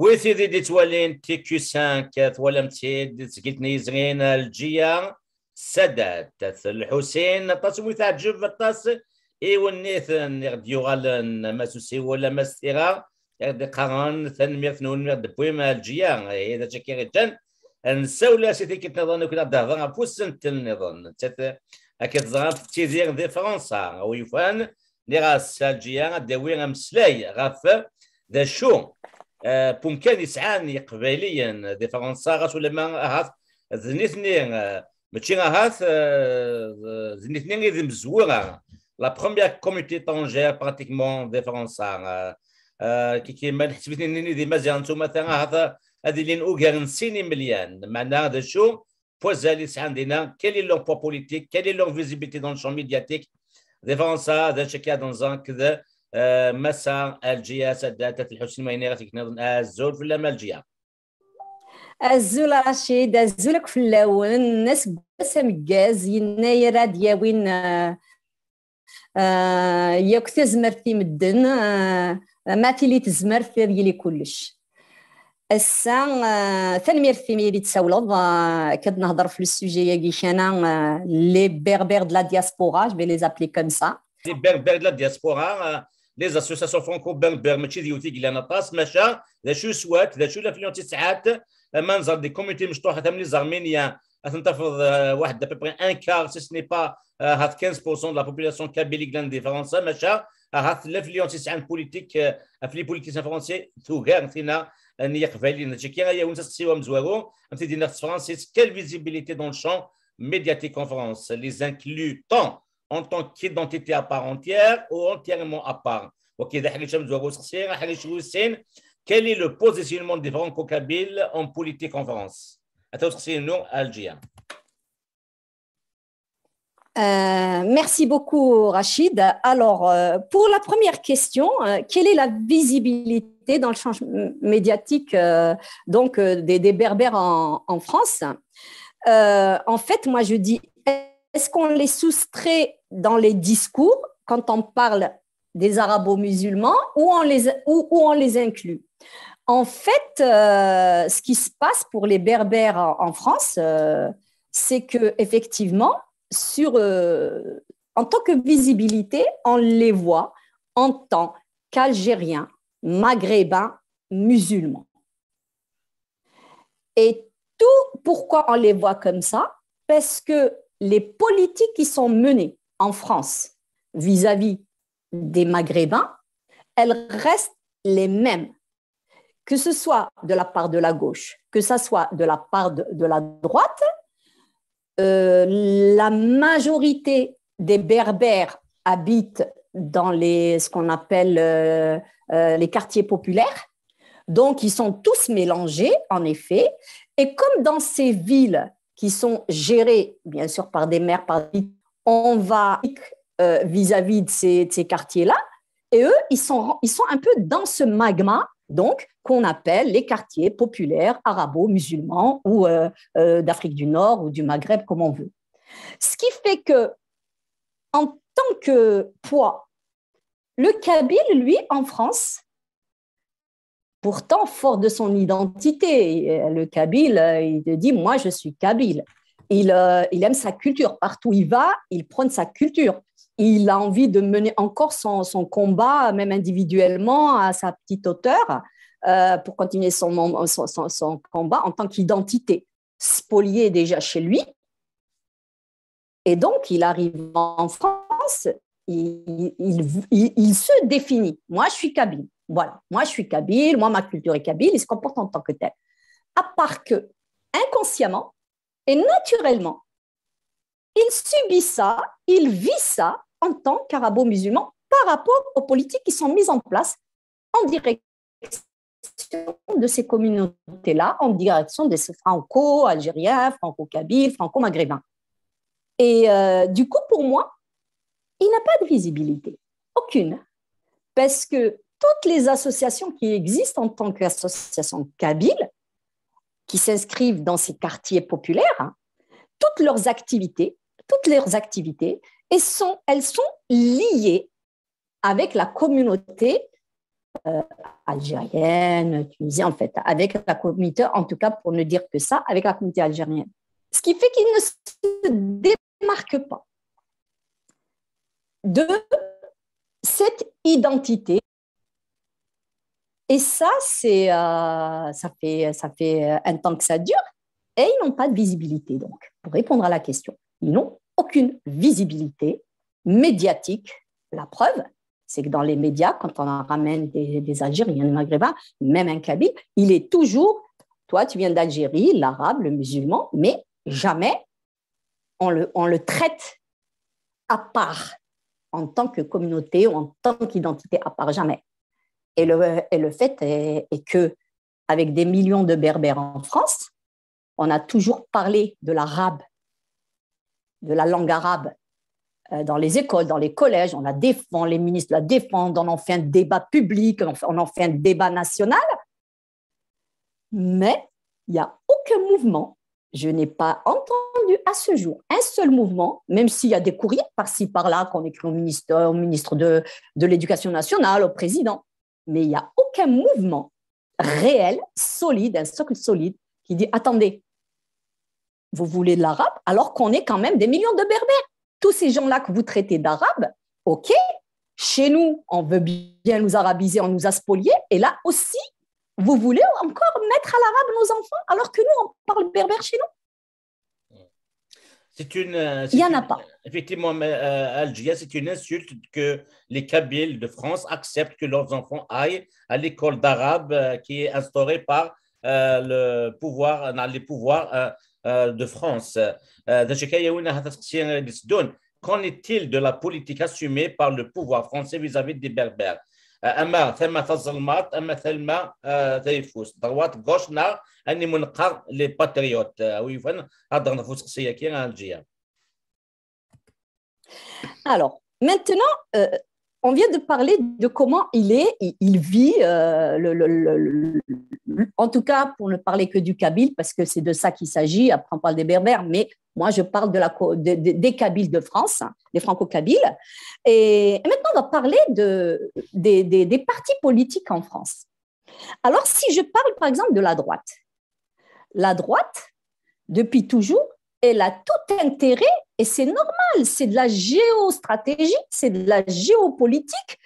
ويثيدي دي توالين تيكو 5 ولا متيد سكيتني زغين الجيا سادات الحسين طاسمو تعجب الطاس ونيث يغديو غالن ما سوسي ولا ما ستيغا يغدي قران ثنمير ثنون دبويم الجيا هذا شكي جن نساولا سيتي كتنظن كنا دهضا فوسنت النظام أكيد زغاب تيزير دي فرنسا ويفان نغاس الجيا داوي مسلاي غاف ذا شو بومكان يسعاني قبيليا دي فرنسا غاس ولا ما هاث ذنيثني ماشي هاث ذنيثني ذي مزوره لا بروميير كوميتي طونجير براتيكمون دي فرنسا كيما حسبتني ذي مزيان انتم مثلا هذا هذه اللي نوغر نسيني مليان معناها هذا شو بوزاليس عندنا كالي لون بوا بوليتيك كالي لون فيزيبيتي دون شون ميدياتيك دي فرنسا هذا شكا دون كذا مسا الجيا سدات الحسين ماينير تكنظن الزول في لما الجيا الزول رشيد الزولك في الاول الناس سمكاز يناير دياوين ياك تزمرتي مدن ما تيلي تزمرت ديالي كلش الساعه ثاني ميرتي تساولض كنهضر في السوجي ياكي شانا لي بيربير دو لا دياسبورا جو في لي ابلي كوم سا لي بيربير دو لا دياسبورا لي اسوسياسيون فرانكو بيربير ماشي ديوتي كلا نطاس ماشا ذا شو سوات ذا شو لافليونتي ساعات منظر دي كوميتي مشطوحه تم لي زارمينيا تنتفض واحد ابري ان كار سي سني با هاد 15% de la population kabylique دي فرنسا ماشا هاد لافليونتي ساعات بوليتيك في لي بوليتيسيان فرونسي توغار فينا نيا قبالي تشكي يا ونتا سيوا مزوارو انت دينا فرانسيس quelle visibilité dans le champ médiatique en France les inclut tant en tant qu'identité à part entière ou entièrement à part OK ده حاجه شمس زوارو سخسير حاجه شو سين quel est le positionnement des franco-kabyles en politique en France اتو سخسير نو الجيا Merci beaucoup, Rachid. Alors, pour la première question, quelle est la visibilité dans le champ médiatique des Berbères en France? En fait, moi, je dis, est-ce qu'on les soustrait dans les discours quand on parle des arabo-musulmans ou on les inclut? En fait, ce qui se passe pour les Berbères en France, c'est qu'effectivement, en tant que visibilité, on les voit en tant qu'Algériens, Maghrébins, musulmans. Et tout pourquoi on les voit comme ça? Parce que les politiques qui sont menées en France vis-à-vis des Maghrébins, elles restent les mêmes, que ce soit de la part de la gauche, que ce soit de la part de la droite. La majorité des Berbères habitent dans ce qu'on appelle les quartiers populaires. Donc, ils sont tous mélangés, en effet. Et comme dans ces villes qui sont gérées, bien sûr, par des maires, on va vis-à-vis de ces quartiers-là. Et eux, ils sont un peu dans ce magma, donc, qu'on appelle les quartiers populaires arabo-musulmans ou d'Afrique du Nord ou du Maghreb, comme on veut. Ce qui fait que, en tant que poids, le Kabyle, lui, en France, pourtant fort de son identité, le Kabyle, il te dit, moi, je suis Kabyle. Il aime sa culture. Partout où il va, il prône sa culture. Il a envie de mener encore son combat, même individuellement, à sa petite hauteur, pour continuer son combat en tant qu'identité, spoliée déjà chez lui. Et donc, il arrive en France, il se définit. Moi, je suis Kabyle. Voilà, moi, je suis Kabyle, moi, ma culture est Kabyle, il se comporte en tant que tel. À part que, inconsciemment et naturellement, il subit ça, il vit ça en tant qu'arabo-musulman par rapport aux politiques qui sont mises en place en direction de ces communautés-là, en direction des franco-algériens, franco-kabyles, franco-maghrébins. Et du coup, pour moi, il n'a pas de visibilité, aucune. Parce que toutes les associations qui existent en tant qu'associations kabyles, qui s'inscrivent dans ces quartiers populaires, toutes leurs activités, elles sont liées avec la communauté algérienne, tunisienne, en fait, avec la communauté, en tout cas pour ne dire que ça, avec la communauté algérienne. Ce qui fait qu'il ne se démarque pas de cette identité. Et ça, ça fait un temps que ça dure et ils n'ont pas de visibilité. Donc, pour répondre à la question, ils n'ont aucune visibilité médiatique. La preuve, c'est que dans les médias, quand on ramène des Algériens, des Maghrébins, même un Kabyle, il est toujours, toi, tu viens d'Algérie, l'arabe, le musulman, mais jamais on le traite à part en tant que communauté ou en tant qu'identité à part, jamais. Et le fait est que, avec des millions de Berbères en France, on a toujours parlé de l'arabe, de la langue arabe, dans les écoles, dans les collèges, on la défend, les ministres la défendent, on en fait un débat public, on en fait un débat national. Mais il n'y a aucun mouvement. Je n'ai pas entendu à ce jour un seul mouvement, même s'il y a des courriers par-ci, par-là qu'on écrit au ministre de l'Éducation nationale, au président. Mais il n'y a aucun mouvement réel, solide, un socle solide, qui dit « Attendez, vous voulez de l'arabe alors qu'on est quand même des millions de Berbères. Tous ces gens-là que vous traitez d'arabes, ok, chez nous, on veut bien nous arabiser, on nous a spoliés, et là aussi, vous voulez encore mettre à l'arabe nos enfants alors que nous, on parle berbère chez nous ?» Il n'y en a pas. Effectivement, Algia, c'est une insulte que les Kabyles de France acceptent que leurs enfants aillent à l'école d'arabe qui est instaurée par les pouvoirs de France. Qu'en est-il de la politique assumée par le pouvoir français vis-à-vis des Berbères? اما ثم الظلمات اما ثم تيفوس ضروات غوشنا اني منقر لي باتريوت ويفن هذا نفوس قصيه كي غنجيا. Alors, maintenant, on vient de parler de comment il vit, en tout cas pour ne parler que du Kabyle, parce que c'est de ça qu'il s'agit, après on parle des Berbères, mais moi je parle des Kabyles de France, des Franco-Kabyles. Et maintenant on va parler des partis politiques en France. Alors si je parle par exemple de la droite, depuis toujours, elle a tout intérêt, et c'est normal, c'est de la géostratégie, c'est de la géopolitique.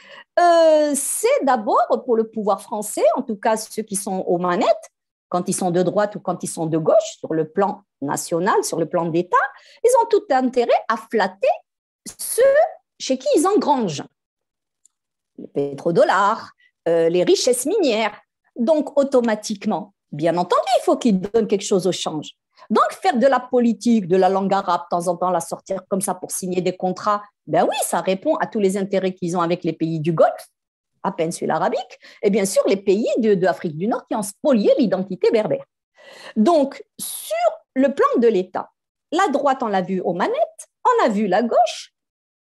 C'est d'abord pour le pouvoir français, en tout cas ceux qui sont aux manettes, quand ils sont de droite ou quand ils sont de gauche, sur le plan national, sur le plan d'État, ils ont tout intérêt à flatter ceux chez qui ils engrangent les pétrodollars, les richesses minières. Donc, automatiquement, bien entendu, il faut qu'ils donnent quelque chose au change. Donc, faire de la politique, de la langue arabe, de temps en temps la sortir comme ça pour signer des contrats, ben oui, ça répond à tous les intérêts qu'ils ont avec les pays du Golfe, à péninsule arabique, et bien sûr les pays d'Afrique du Nord qui ont spolié l'identité berbère. Donc, sur le plan de l'État, la droite, on l'a vu aux manettes, on a vu la gauche,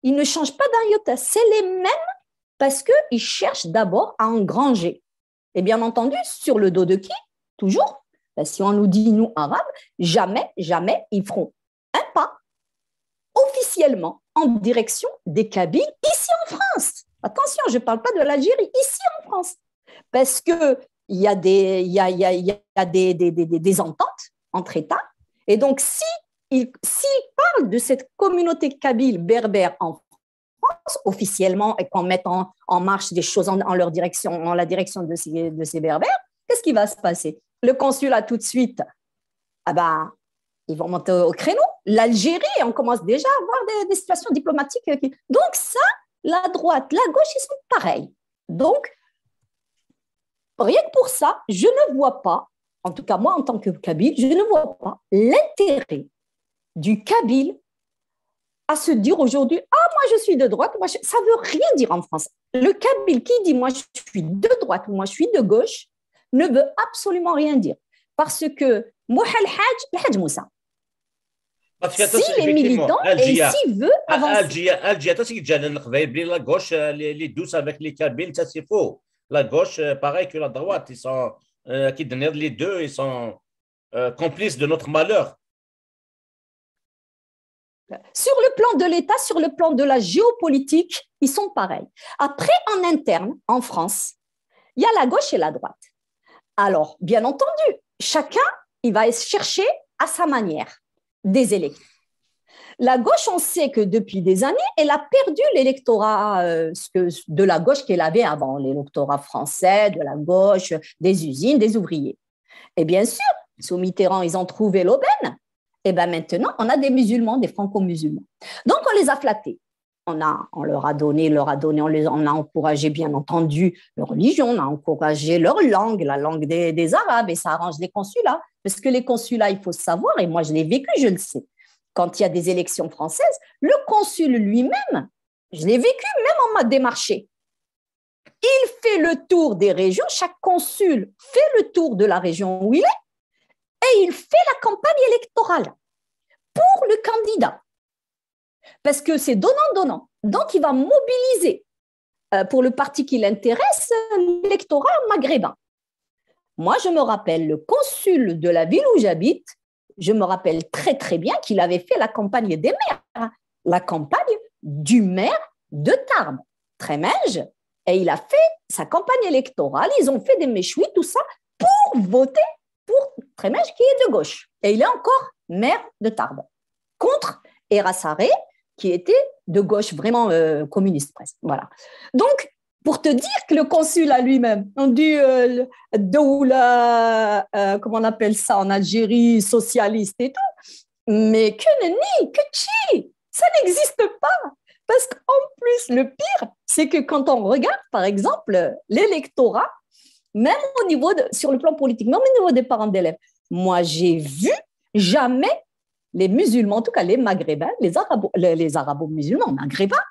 ils ne changent pas d'un iota, c'est les mêmes parce qu'ils cherchent d'abord à engranger. Et bien entendu, sur le dos de qui? Toujours. Ben, si on nous dit, nous, arabes, jamais, jamais, ils feront un pas officiellement en direction des Kabyles ici en France. Attention, je ne parle pas de l'Algérie, ici en France. Parce qu'il y a des ententes entre États. Et donc, s'ils parlent de cette communauté kabyle berbère en France, officiellement, et qu'on mette en marche des choses en leur direction, en la direction de ces berbères, qu'est-ce qui va se passer? Le consulat, tout de suite, ils vont monter au créneau. L'Algérie, on commence déjà à avoir des situations diplomatiques. Donc ça, la droite, la gauche, ils sont pareils. Donc, rien que pour ça, je ne vois pas, en tout cas moi en tant que Kabyle, je ne vois pas l'intérêt du Kabyle à se dire aujourd'hui, ah, moi je suis de droite, ça ne veut rien dire en France. Le Kabyle qui dit, moi je suis de droite ou moi je suis de gauche, ne veut absolument rien dire. Parce que Mouha el Hadj Moussa, s'il est militant et s'il veut avancer. Algia, tu sais que la gauche, les douces avec les Kabyles, ça c'est faux. La gauche, pareil que la droite, ils sont, les deux, ils sont complices de notre malheur. Sur le plan de l'État, sur le plan de la géopolitique, ils sont pareils. Après, en interne, en France, il y a la gauche et la droite. Alors, bien entendu, chacun, il va chercher à sa manière des électeurs. La gauche, on sait que depuis des années, elle a perdu l'électorat de la gauche qu'elle avait avant, l'électorat français, de la gauche, des usines, des ouvriers. Et bien sûr, sous Mitterrand, ils ont trouvé l'aubaine. Et bien maintenant, on a des musulmans, des franco-musulmans. Donc, on les a flattés. On leur a donné, on a encouragé, bien entendu, leur religion, on a encouragé leur langue, la langue des Arabes, et ça arrange les consulats. Parce que les consulats, il faut savoir, et moi je l'ai vécu, je le sais, quand il y a des élections françaises, le consul lui-même, je l'ai vécu, même on m'a démarché. Il fait le tour des régions, chaque consul fait le tour de la région où il est, et il fait la campagne électorale pour le candidat. Parce que c'est donnant-donnant. Donc, il va mobiliser pour le parti qui l'intéresse l'électorat maghrébin. Moi, je me rappelle, le consul de la ville où j'habite, je me rappelle très, très bien qu'il avait fait la campagne des maires, la campagne du maire de Tarbes, Trémège, et il a fait sa campagne électorale. Ils ont fait des méchouis, tout ça, pour voter pour Trémège, qui est de gauche. Et il est encore maire de Tarbes, contre Erassaré, qui était de gauche, vraiment communiste presque. Voilà. Donc, pour te dire que le consul à lui-même, on dit comment on appelle ça en Algérie, socialiste et tout, mais que nenni, que chi, ça n'existe pas. Parce qu'en plus, le pire, c'est que quand on regarde, par exemple, l'électorat, même sur le plan politique, même au niveau des parents d'élèves, moi, j'ai vu jamais les musulmans, en tout cas les maghrébins, les arabo-musulmans maghrébins,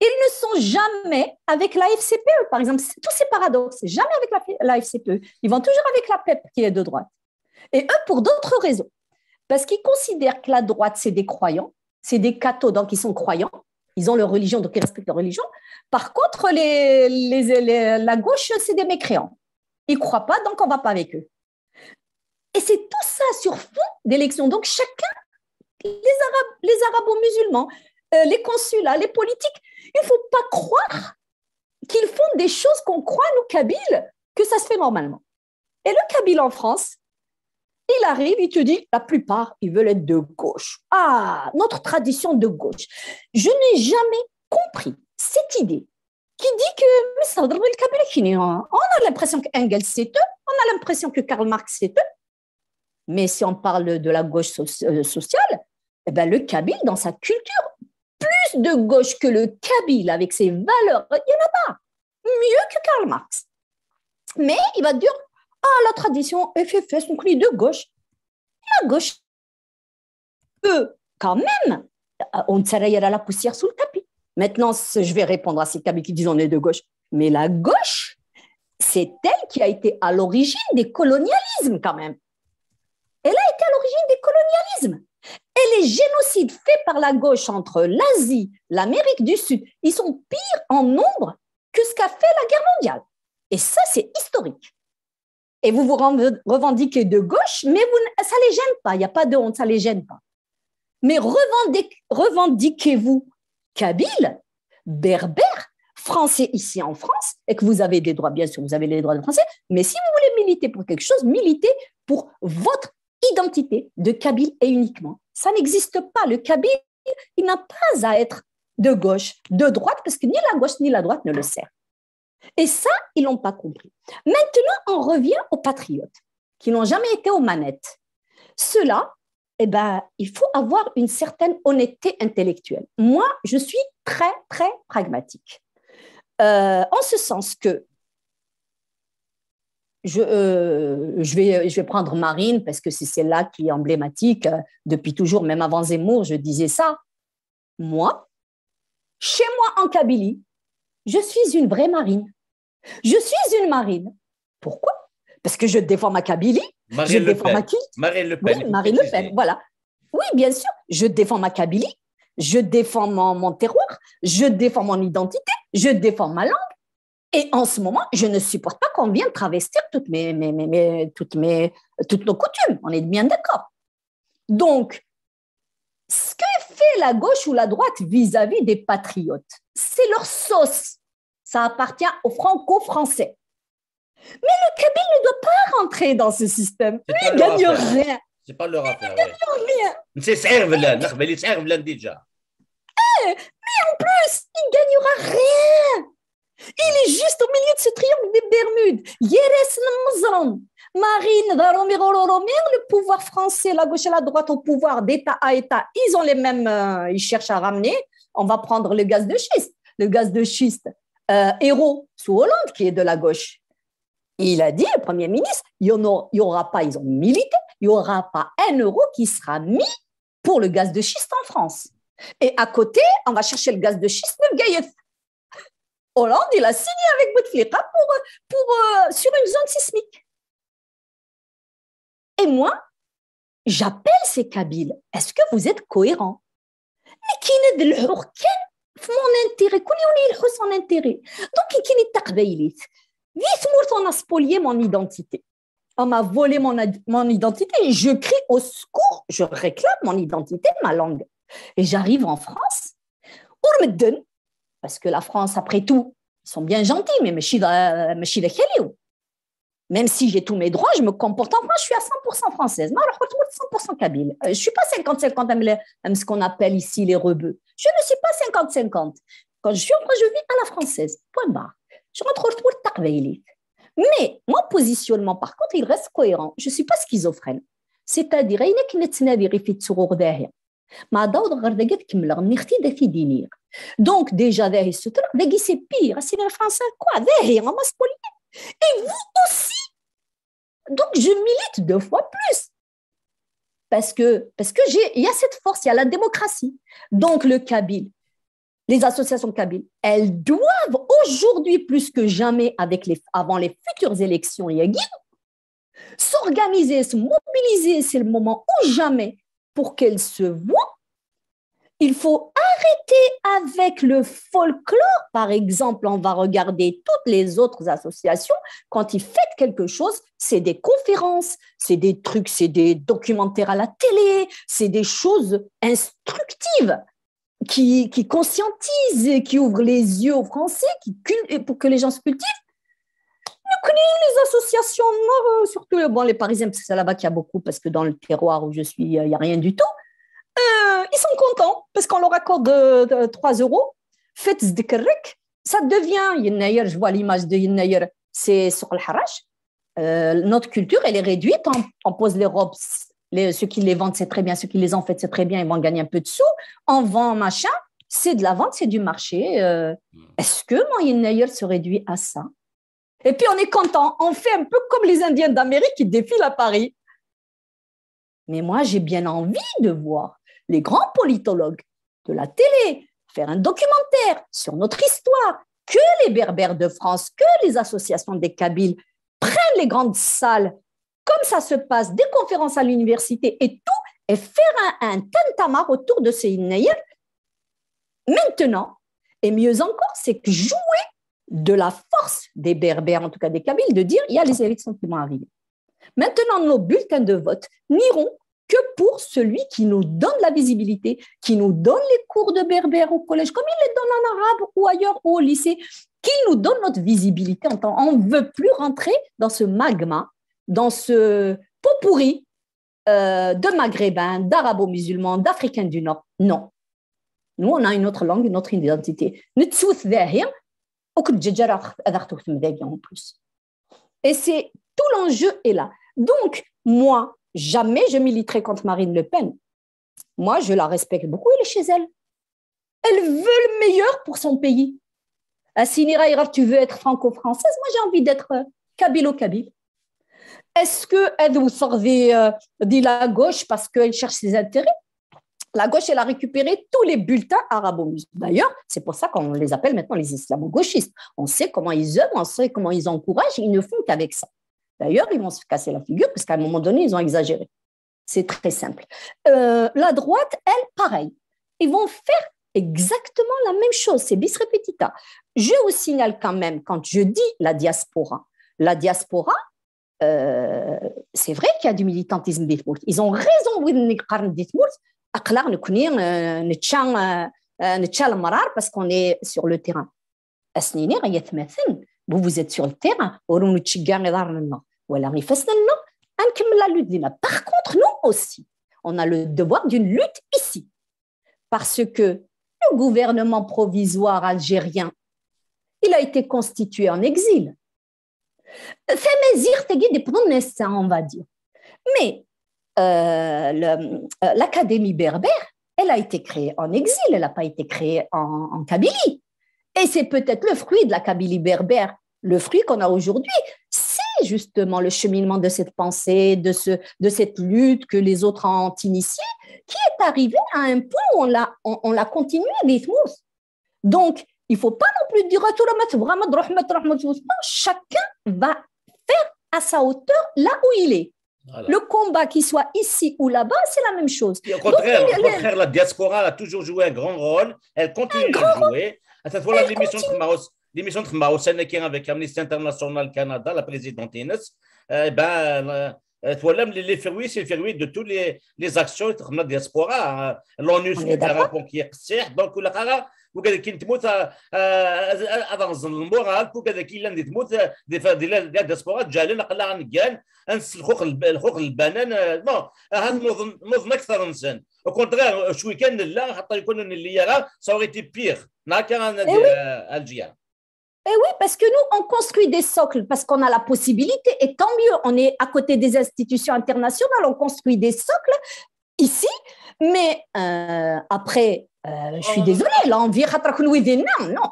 ils ne sont jamais avec la FCPE, par exemple. Tous ces paradoxes, jamais avec la FCPE. Ils vont toujours avec la PEP, qui est de droite. Et eux, pour d'autres raisons. Parce qu'ils considèrent que la droite, c'est des croyants, c'est des cathos, donc ils sont croyants. Ils ont leur religion, donc ils respectent leur religion. Par contre, la gauche, c'est des mécréants. Ils ne croient pas, donc on ne va pas avec eux. Et c'est tout ça sur fond d'élection. Donc chacun, les arabo-musulmans, les consulats, les politiques, il ne faut pas croire qu'ils font des choses qu'on croit, nous, Kabyles, que ça se fait normalement. Et le Kabyle en France, il arrive, il te dit, la plupart, ils veulent être de gauche. Ah, notre tradition de gauche. Je n'ai jamais compris cette idée qui dit que on a l'impression qu'Engels, c'est eux, on a l'impression que Karl Marx, c'est eux. Mais si on parle de la gauche sociale, eh ben le Kabyle, dans sa culture, plus de gauche que le Kabyle avec ses valeurs, il n'y en a pas. Mieux que Karl Marx. Mais il va dire, la tradition FFS, on connaît de gauche. La gauche peut quand même, on s'arrête à la poussière sous le tapis. Maintenant, je vais répondre à ces Kabyles qui disent on est de gauche. Mais la gauche, c'est elle qui a été à l'origine des colonialismes quand même. Elle a été à l'origine des colonialismes. Et les génocides faits par la gauche entre l'Asie, l'Amérique du Sud, ils sont pires en nombre que ce qu'a fait la guerre mondiale. Et ça, c'est historique. Et vous vous revendiquez de gauche, mais ça ne les gêne pas. Il n'y a pas de honte, ça ne les gêne pas. Mais revendiquez-vous Kabyle, berbère, français ici en France, et que vous avez des droits, bien sûr, vous avez les droits de français, mais si vous voulez militer pour quelque chose, militez pour votre identité de Kabyle et uniquement. Ça n'existe pas. Le Kabyle, il n'a pas à être de gauche, de droite, parce que ni la gauche ni la droite ne le sert. Et ça, ils ne l'ont pas compris. Maintenant, on revient aux patriotes qui n'ont jamais été aux manettes. Ceux-là, il faut avoir une certaine honnêteté intellectuelle. Moi, je suis très, très pragmatique. En ce sens que je vais prendre Marine parce que c'est celle-là qui est emblématique. Depuis toujours, même avant Zemmour, je disais ça. Moi, chez moi en Kabylie, je suis une vraie Marine. Je suis une Marine. Pourquoi? Parce que je défends ma Kabylie, je défends ma culture. Marine Le Pen. Oui, Marine Le Pen, voilà. Oui, bien sûr, je défends ma Kabylie, je défends mon terroir, je défends mon identité, je défends ma langue. Et en ce moment, je ne supporte pas qu'on vienne travestir toutes nos coutumes. On est bien d'accord. Donc, ce que fait la gauche ou la droite vis-à-vis des patriotes, c'est leur sauce. Ça appartient aux franco-français. Mais le Kabyle ne doit pas rentrer dans ce système. Lui, il ne gagne rien. C'est pas leur affaire. Il ne gagne rien. C'est Cervelen, déjà. Mais en plus, il ne gagnera rien. Il est juste au milieu de ce triangle des Bermudes. Yeres Mzram, Marine, le pouvoir français, la gauche et la droite au pouvoir d'État à État, ils ont les mêmes, ils cherchent à ramener. On va prendre le gaz de schiste. Le gaz de schiste, Hérault, sous Hollande, qui est de la gauche. Il a dit, le Premier ministre, il n'y aura pas, ils ont milité, il n'y aura pas un euro qui sera mis pour le gaz de schiste en France. Et à côté, on va chercher le gaz de schiste de Gaïef. Hollande, il a signé avec Bouteflika sur une zone sismique. Et moi, j'appelle ces Kabyles. Est-ce que vous êtes cohérents? Mais qui n'est de mon intérêt, son intérêt. Donc, qui n'est pas vite, on a spolié mon identité. On m'a volé mon identité et je crie au secours, je réclame mon identité, ma langue. Et j'arrive en France, parce que la France, après tout, ils sont bien gentils, mais même si j'ai tous mes droits, je me comporte en France, je suis à 100% française. Moi, je suis 100% kabyle. Je ne suis pas 50-50 comme ce qu'on appelle ici les rebeux. Je ne suis pas 50-50. Quand je suis en France, je vis à la française. Point barre. Je rentre pour le taqbaylit. Mais mon positionnement, par contre, il reste cohérent. Je ne suis pas schizophrène. C'est-à-dire, il y a qui ne في التسرور داهية. ما داود غردقت كمل نختي داكي دينير. Donc déjà داهي الستر داكي c'est pire. C'est le français quoi داهية ما سبولي. Et vous aussi. Donc je milite 2 fois plus. Parce que il y a cette force, il y a la démocratie. Donc le Kabyle, les associations kabyles, elles doivent aujourd'hui plus que jamais avant les futures élections s'organiser, se mobiliser, c'est le moment ou jamais pour qu'elles se voient. Il faut arrêter avec le folklore. Par exemple, on va regarder toutes les autres associations. Quand ils fêtent quelque chose, c'est des conférences, c'est des trucs, c'est des documentaires à la télé, c'est des choses instructives qui conscientisent, qui ouvrent les yeux aux Français, pour que les gens se cultivent. Nous connaissons les associations, surtout les Parisiens, parce que c'est là-bas qu'il y a beaucoup, parce que dans le terroir où je suis, il n'y a rien du tout. Ils sont contents parce qu'on leur accorde 3 euros. Faites Zdekerrek, ça devient, Yennayer, je vois l'image de Yennayer, c'est sur le Harash. Notre culture, elle est réduite, on pose les robes, ceux qui les vendent, c'est très bien, ceux qui les ont faites, c'est très bien, ils vont gagner un peu de sous. On vend machin, c'est de la vente, c'est du marché. Est-ce que mon Yennayer se réduit à ça? Et puis on est content, on fait un peu comme les Indiens d'Amérique qui défilent à Paris. Mais moi, j'ai bien envie de voir les grands politologues de la télé faire un documentaire sur notre histoire, que les Berbères de France, que les associations des Kabyles prennent les grandes salles, comme ça se passe, des conférences à l'université et tout, et faire un tintamarre autour de ces Innaïr. Maintenant, et mieux encore, c'est que jouer de la force des Berbères, en tout cas des Kabyles, de dire il y a les élections qui vont arriver. Maintenant, nos bulletins de vote n'iront que pour celui qui nous donne la visibilité, qui nous donne les cours de berbère au collège, comme il les donne en arabe ou ailleurs ou au lycée, qui nous donne notre visibilité. On ne veut plus rentrer dans ce magma, dans ce pot pourri de maghrébins, d'arabo-musulmans, d'Africains du Nord. Non. Nous, on a une autre langue, une autre identité. En plus. Et c'est tout l'enjeu est là. Donc, moi, jamais je militerai contre Marine Le Pen. Moi, je la respecte beaucoup, elle est chez elle. Elle veut le meilleur pour son pays. Sinira, tu veux être franco-française? Moi, j'ai envie d'être kabyle-kabyle. Est-ce qu'elle vous sortait de la gauche parce qu'elle cherche ses intérêts? La gauche, elle a récupéré tous les bulletins arabo-musulmans. D'ailleurs, c'est pour ça qu'on les appelle maintenant les islamo-gauchistes. On sait comment ils œuvrent, on sait comment ils encouragent, ils ne font qu'avec ça. D'ailleurs, ils vont se casser la figure parce qu'à un moment donné, ils ont exagéré. C'est très simple. La droite, elle, pareil. Ils vont faire exactement la même chose. C'est bis repetita. Je vous signale quand même, quand je dis la diaspora, c'est vrai qu'il y a du militantisme d'Itmourt. Ils ont raison d'Itmourt. Parce qu'on est sur le terrain. vous êtes sur le terrain. Par contre, nous aussi, on a le devoir d'une lutte ici. Parce que le gouvernement provisoire algérien, il a été constitué en exil. On va dire. Mais l'Académie berbère, elle a été créée en exil, elle n'a pas été créée en Kabylie. Et c'est peut-être le fruit de la Kabylie berbère, le fruit qu'on a aujourd'hui. C'est justement le cheminement de cette pensée, de cette lutte que les autres ont initiée, qui est arrivé à un point où on l'a continué à rythmus. Donc, il ne faut pas non plus dire chacun va faire à sa hauteur là où il est. Voilà. Le combat, qu'il soit ici ou là-bas, c'est la même chose. Et au contraire, la diaspora a toujours joué un grand rôle. Elle continue de jouer. À cette fois-là, l'émission de Marossène avec Amnesty International Canada, la présidente Inès, les fruits, c'est le fruit de toutes les actions de la diaspora. L'ONU, c'est un rapport qui est donc وكذا كي تموت اظن المورال وكذا كي لان تموت ديال الديسبورا جالنا قلا غنكان انس الخوخ البنان نو هذا نظن اكثر انسان او كونترير شوي كان لا حتى يكون اللي يرى سوريتي بيغ ناكا الجيا. Eh oui, parce que nous, on construit des socles parce qu'on a la possibilité, et tant mieux, on est à côté des institutions internationales, on construit des socles ici, mais après, je suis désolée, là, on vient à non.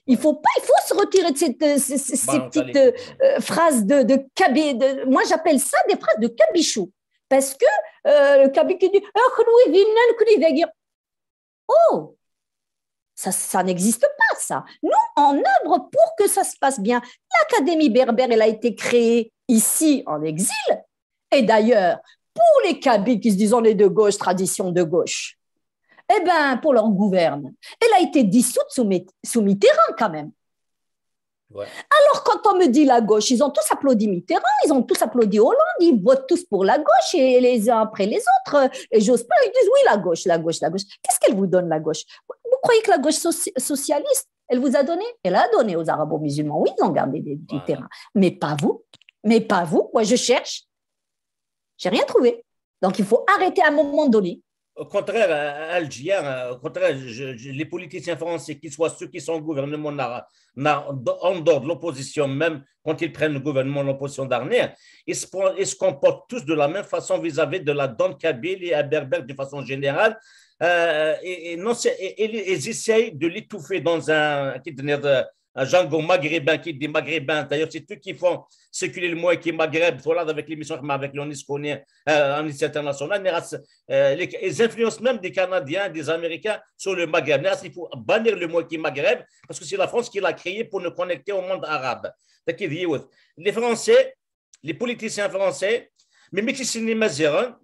Il faut se retirer de ces petites phrases de cabé. Moi, j'appelle ça des phrases de cabichou. Parce que le cabé qui dit oh, ça n'existe pas, ça. Nous, on œuvre pour que ça se passe bien. L'Académie berbère, elle a été créée ici, en exil. Et d'ailleurs, pour les Kabyles qui se disent on est de gauche, tradition de gauche, eh bien, pour leur gouverne, elle a été dissoute sous Mitterrand quand même. Ouais. Alors, quand on me dit la gauche, ils ont tous applaudi Mitterrand, ils ont tous applaudi Hollande, ils votent tous pour la gauche et les uns après les autres. Et j'ose pas, ils disent oui, la gauche, la gauche, la gauche. Qu'est-ce qu'elle vous donne, la gauche? Vous croyez que la gauche socialiste, elle vous a donné? Elle a donné aux arabo-musulmans. Oui, ils ont gardé du terrain. Mais pas vous. Mais pas vous. Moi, je cherche. J'ai rien trouvé. Donc, il faut arrêter à un moment donné. Au contraire, algérien, au contraire, les politiciens français, qu'ils soient ceux qui sont au gouvernement en dehors de l'opposition, même quand ils prennent le gouvernement, l'opposition dernière, ils se comportent tous de la même façon vis-à-vis de la donne kabyle et à berbère de façon générale. Ils essayent de l'étouffer dans un jargon maghrébin qui dit maghrébin. D'ailleurs, c'est eux qui font circuler le mot qui est maghreb. Voilà, avec l'émission avec l'ONIS Amnesty International. Ils influencent même des Canadiens, des Américains sur le maghreb. Il faut bannir le mot qui est maghreb parce que c'est la France qui l'a créé pour nous connecter au monde arabe. Les Français, les politiciens français, mais qui sont les Maziran,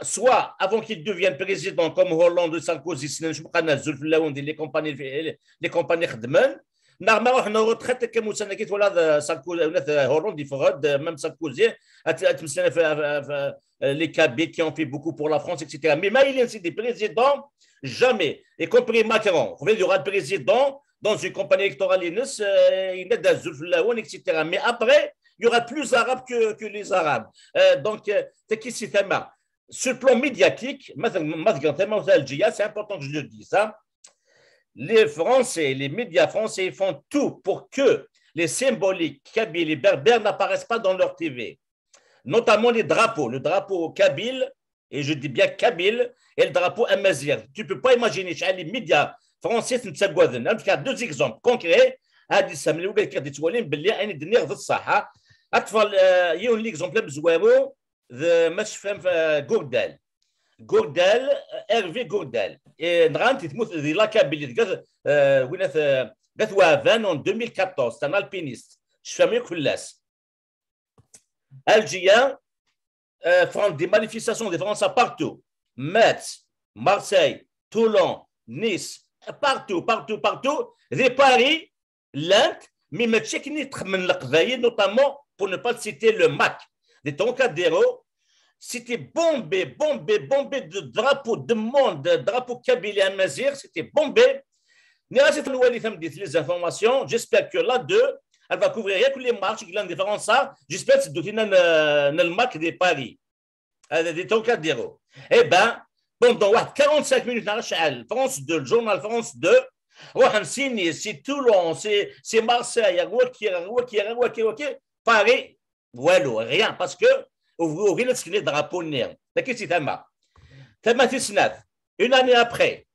soit avant qu'il devienne président comme Hollande ou Sarkozy, les compagnies خدمان نعم احنا retraite كم سنه كيت ولا Sarkozy Hollande يفرض même Sarkozy les Kabyles qui ont fait beaucoup pour la France, etc. Mais il y a des présidents, jamais, y compris Macron. Il y aura un président dans une compagnie électorale, etc. Mais après, il y aura plus d'Arabes que les Arabes. Donc, c'est qui c'est un sur le plan médiatique, c'est important que je le dise, hein, les Français, les médias français font tout pour que les symboliques kabyles et berbères n'apparaissent pas dans leur TV, notamment les drapeaux, le drapeau kabyle, et je dis bien kabyle, et le drapeau amazigh. Tu ne peux pas imaginer, les médias français, il y a deux exemples concrets. Il y a un exemple مش فاهم جوردال Hervé Gourdel et نغانت تموت دي لا كابيلي وين وافان en 2014 c'est un alpiniste je fais mieux que l'Est algérien font des manifestations des Français partout Metz Marseille Toulon Nice partout des Paris l'Inde mais ماشي كني تخمن القضايا notamment pour ne pas citer le MAC des Troncadéro, c'était bombé, bombé, bombé de drapeaux de monde, de drapeaux Kabylie à Mazir, c'était bombé. Les informations, j'espère que là, elle va couvrir rien que les marches, j'espère que c'est le match de Paris, des Trocadéro. Eh bien, pendant 45 minutes, France 2, le journal France 2, c'est Toulon, c'est Marseille, Paris, voilà, rien, parce que vous voyez le drapeau néer. Qu'est-ce que c'est? Une année après,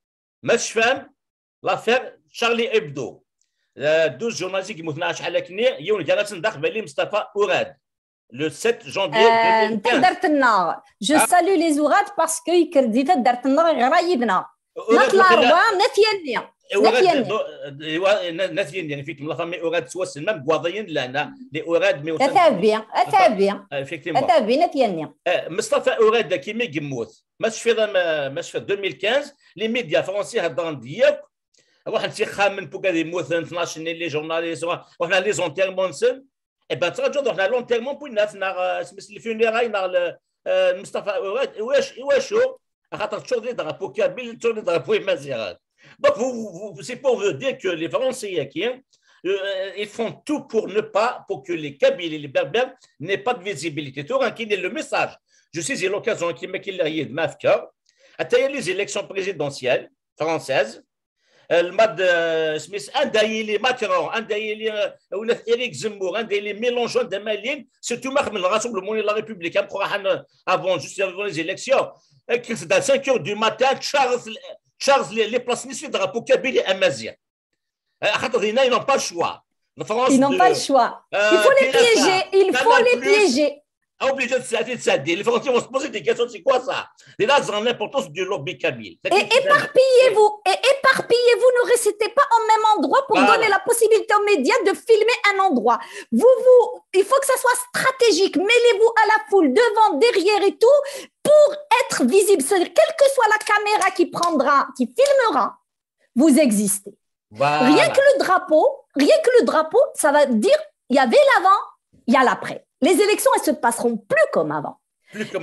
Machfam, l'affaire Charlie Hebdo. 12 journalistes qui m'ont dit qu'il y a une galère d'Akhbali Mustafa Ourad le 7 janvier 2015. Je salue les Ourad parce qu'ils disent que Dartnar نطلع أربعة نثيين يعني فيكم لافامي أوراد سواس المام قواضيين لنا لأوراد مي أتابع أتابع نثيين مصطفى أوراد كيما يموت ماش في 2015 لي ميديا فرنسي هضران ديالك واحد تيخام من بوكا دي موت 12 لي جورناليست وحنا لي زونتيرمون سن اي بان تراجعوا حنا لونتيرمون بوينا نار سميت لي فينيراي نار مصطفى أوراد واش خاطر تشوف لي درابو كابيل تشوف لي درابو مازيغات. Donc, c'est pour vous dire que les Français, ils font tout pour que les Kabyles et les Berbères n'aient pas de visibilité. Tout qui est le message. Je saisis l'occasion qui m'a dit de m'affaire. À les élections présidentielles françaises, le mad Smith, un d'ailleurs Macron, un d'ailleurs Éric Zemmour, un d'ailleurs Mélenchon de Malines, c'est tout le Rassemblement de la République. Avant, juste avant les élections, c'est à 5 heures du matin, Charles, les places de drapeau Kabylie et Amazir. Ils n'ont pas le choix. Ils n'ont pas le choix. Il faut les piéger. Il faut les piéger. Obligé de s'aider. Les Français vont se poser des questions. C'est quoi ça? Et là, c'est l'importance du lobby Kabyle. Et éparpillez-vous. Ne restez pas au même endroit pour donner la possibilité aux médias de filmer un endroit. Il faut que ça soit stratégique. Mêlez-vous à la foule, devant, derrière et tout, pour être visible. C'est-à-dire, quelle que soit la caméra qui filmera, vous existez. Voilà. Rien que le drapeau, ça va dire, il y avait l'avant, il y a l'après. Les élections, elles ne se passeront plus comme avant.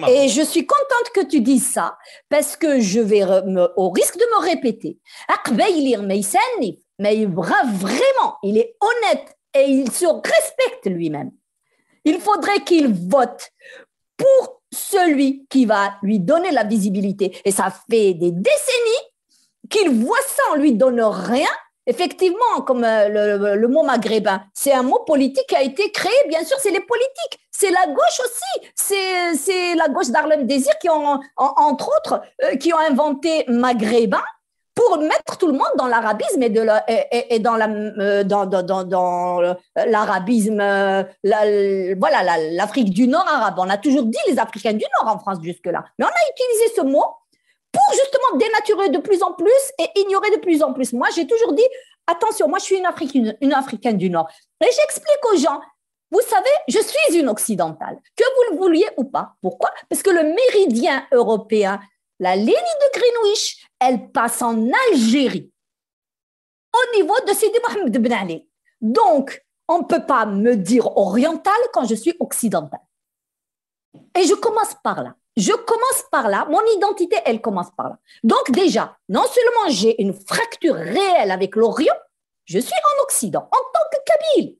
Et je suis contente que tu dises ça, parce que je vais, au risque de me répéter, mais vraiment, il est honnête et il se respecte lui-même. Il faudrait qu'il vote pour celui qui va lui donner la visibilité. Et ça fait des décennies qu'il voit ça, on ne lui donne rien. Effectivement, comme le mot maghrébin, c'est un mot politique qui a été créé, bien sûr, c'est les politiques. C'est la gauche aussi. C'est la gauche d'Harlem Désir qui ont, entre autres, qui ont inventé maghrébin pour mettre tout le monde dans l'arabisme et dans l'arabisme, voilà, l'Afrique du Nord arabe. On a toujours dit les Africains du Nord en France jusque-là. Mais on a utilisé ce mot pour justement dénaturer de plus en plus et ignorer de plus en plus. Moi, j'ai toujours dit, attention, moi, je suis une Africaine du Nord. Et j'explique aux gens, vous savez, je suis une occidentale, que vous le vouliez ou pas. Pourquoi? Parce que le méridien européen, la ligne de Greenwich, elle passe en Algérie, au niveau de Sidi Mohamed Ben Ali. Donc, on ne peut pas me dire orientale quand je suis occidentale. Et je commence par là. Mon identité, elle commence par là. Donc déjà, non seulement j'ai une fracture réelle avec l'Orient, je suis en Occident, en tant que Kabyle.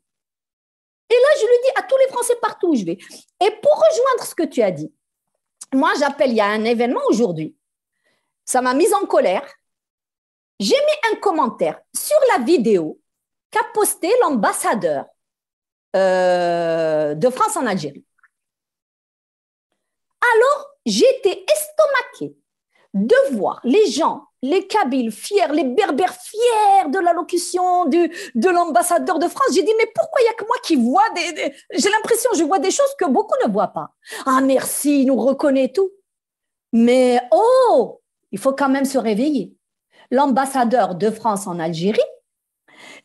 Et là, je le dis à tous les Français partout où je vais. Et pour rejoindre ce que tu as dit, moi, j'appelle, il y a un événement aujourd'hui, ça m'a mise en colère. J'ai mis un commentaire sur la vidéo qu'a posté l'ambassadeur de France en Algérie. Alors, j'ai été estomaquée de voir les gens, les Kabyles fiers, les Berbères fiers de l'allocution de l'ambassadeur de France. J'ai dit, mais pourquoi il n'y a que moi qui vois j'ai l'impression, je vois des choses que beaucoup ne voient pas. Ah, merci, il nous reconnaît tout. Mais, il faut quand même se réveiller. L'ambassadeur de France en Algérie,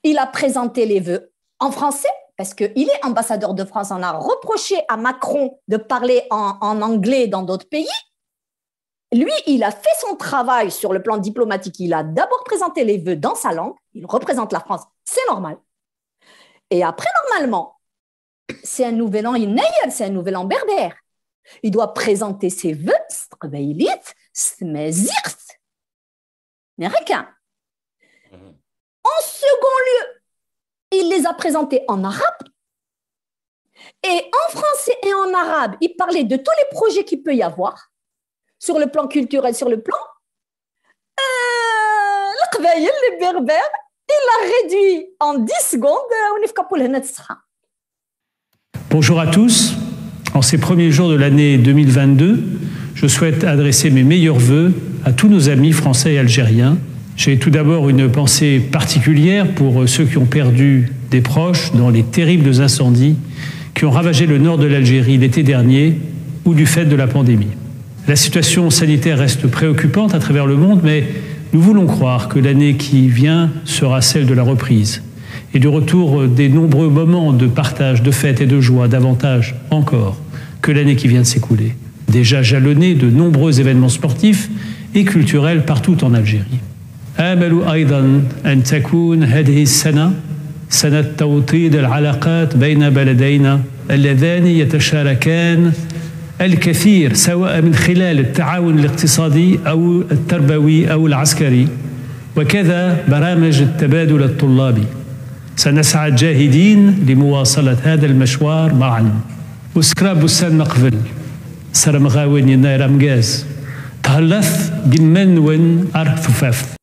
il a présenté les vœux en français, parce qu'il est ambassadeur de France. On a reproché à Macron de parler en anglais dans d'autres pays. Lui, il a fait son travail sur le plan diplomatique. Il a d'abord présenté les vœux dans sa langue. Il représente la France. C'est normal. Et après, normalement, c'est un nouvel an c'est un nouvel an berbère. Il doit présenter ses vœux, mais rien. En second lieu, il les a présentés en arabe. Et en français et en arabe, il parlait de tous les projets qu'il peut y avoir, sur le plan culturel, sur le plan. Les berbères, il a réduit en 10 secondes. Bonjour à tous. En ces premiers jours de l'année 2022, je souhaite adresser mes meilleurs vœux à tous nos amis français et algériens. J'ai tout d'abord une pensée particulière pour ceux qui ont perdu des proches dans les terribles incendies qui ont ravagé le nord de l'Algérie l'été dernier ou du fait de la pandémie. La situation sanitaire reste préoccupante à travers le monde, mais nous voulons croire que l'année qui vient sera celle de la reprise et du retour des nombreux moments de partage, de fête et de joie, davantage encore que l'année qui vient de s'écouler, déjà jalonnée de nombreux événements sportifs et culturels partout en Algérie. آمل أيضا أن تكون هذه السنة سنة توطيد العلاقات بين بلدينا اللذان يتشاركان الكثير سواء من خلال التعاون الاقتصادي أو التربوي أو العسكري وكذا برامج التبادل الطلابي. سنسعى جاهدين لمواصلة هذا المشوار معا. وسكراب بوسان مقبل سرم غاوين يناير أمجاز تهلث جمن وين أرثفاف.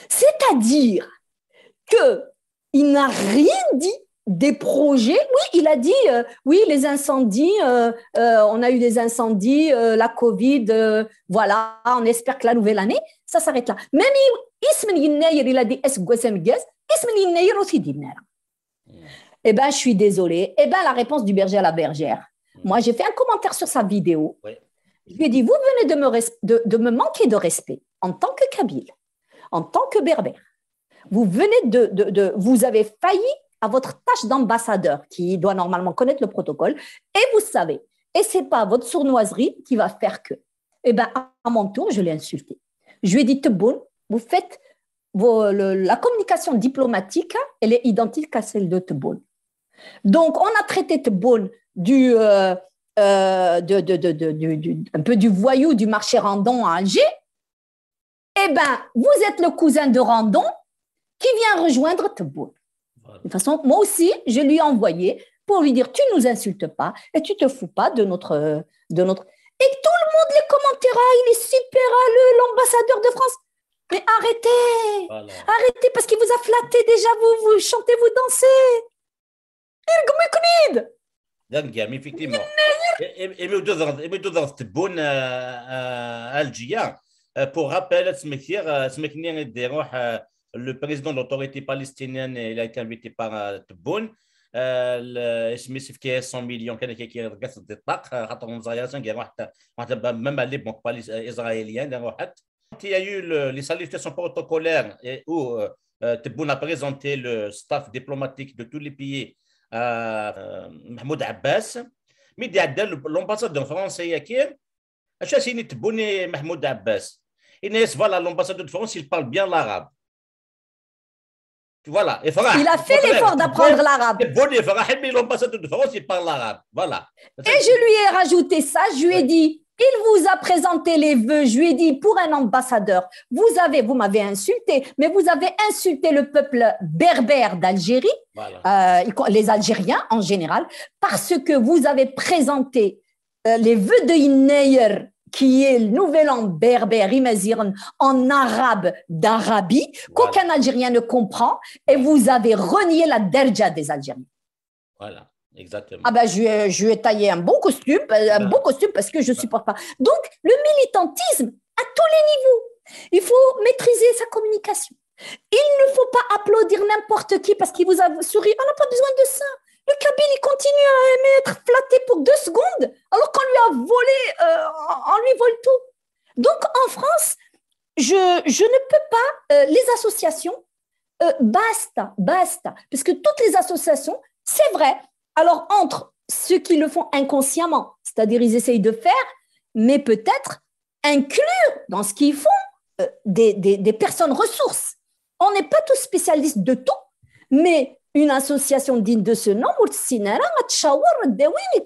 C'est-à-dire qu'il n'a rien dit des projets. Oui, il a dit, oui, les incendies, on a eu des incendies, la Covid, voilà, on espère que la nouvelle année, ça s'arrête là. Même Ismaël Yinaïr, il a dit, est-ce que c'est Ismaël Yinaïr aussi dit, eh bien, je suis désolée. Eh bien, la réponse du berger à la bergère. Moi, j'ai fait un commentaire sur sa vidéo. Oui. Je lui ai dit, vous venez de me manquer de respect en tant que Kabyle, en tant que berbère. Vous venez vous avez failli à votre tâche d'ambassadeur qui doit normalement connaître le protocole et vous savez, et ce n'est pas votre sournoiserie qui va faire que. Eh bien, à mon tour, je l'ai insulté. Je lui ai dit, Tebboune, vous faites la communication diplomatique, elle est identique à celle de Tebboune. Donc, on a traité Tebboune un peu du voyou du marché Randon à Alger. Eh bien, vous êtes le cousin de Randon qui vient rejoindre Tebboune. Voilà. De toute façon, moi aussi, je lui ai envoyé pour lui dire, tu ne nous insultes pas et tu ne te fous pas de notre... Et tout le monde les commentera, il est super, l'ambassadeur de France. Mais arrêtez, voilà. Arrêtez, parce qu'il vous a flatté déjà, vous chantez, vous dansez. دنجا effectivement. Et nous dans Tebboune Algérie. Pour rappel, le président de l'autorité palestinienne, il a été invité par Tebboune. السميس في 100 مليون كان كيرقص الطاق خاطر مزايا même à l'époque israélienne il y a eu les salutations protocolaires où Tebboune a présenté le staff diplomatique de tous les pays à Mahmoud Abbas mais l'ambassadeur français كير اش سيني Tebboune Mahmoud Abbas voilà l'ambassadeur de France il parle bien l'arabe. Voilà. Il a fait l'effort d'apprendre l'arabe. Mais l'ambassadeur de France, il parle l'arabe. Voilà. Et je lui ai rajouté ça, je lui ai dit, il vous a présenté les vœux, je lui ai dit, pour un ambassadeur, vous m'avez insulté, mais vous avez insulté le peuple berbère d'Algérie, voilà. Les Algériens en général, parce que vous avez présenté les vœux de Yinaïr, qui est le nouvel an berbère, imazirn, en arabe d'Arabie, qu'aucun Algérien ne comprend, et vous avez renié la derja des Algériens. Voilà, exactement. Ah ben, je lui ai taillé un bon costume parce que je ne supporte pas. Donc, le militantisme, à tous les niveaux, il faut maîtriser sa communication. Il ne faut pas applaudir n'importe qui parce qu'il vous a souri. On n'a pas besoin de ça. Le Kabyle, il continue à aimer être flatté pour 2 secondes, alors qu'on lui a volé, on lui vole tout. Donc, en France, je ne peux pas, les associations, basta, parce que toutes les associations, c'est vrai, alors entre ceux qui le font inconsciemment, c'est-à-dire ils essayent de faire, mais peut-être inclure dans ce qu'ils font des personnes ressources. On n'est pas tous spécialistes de tout, mais une association digne de ce nom,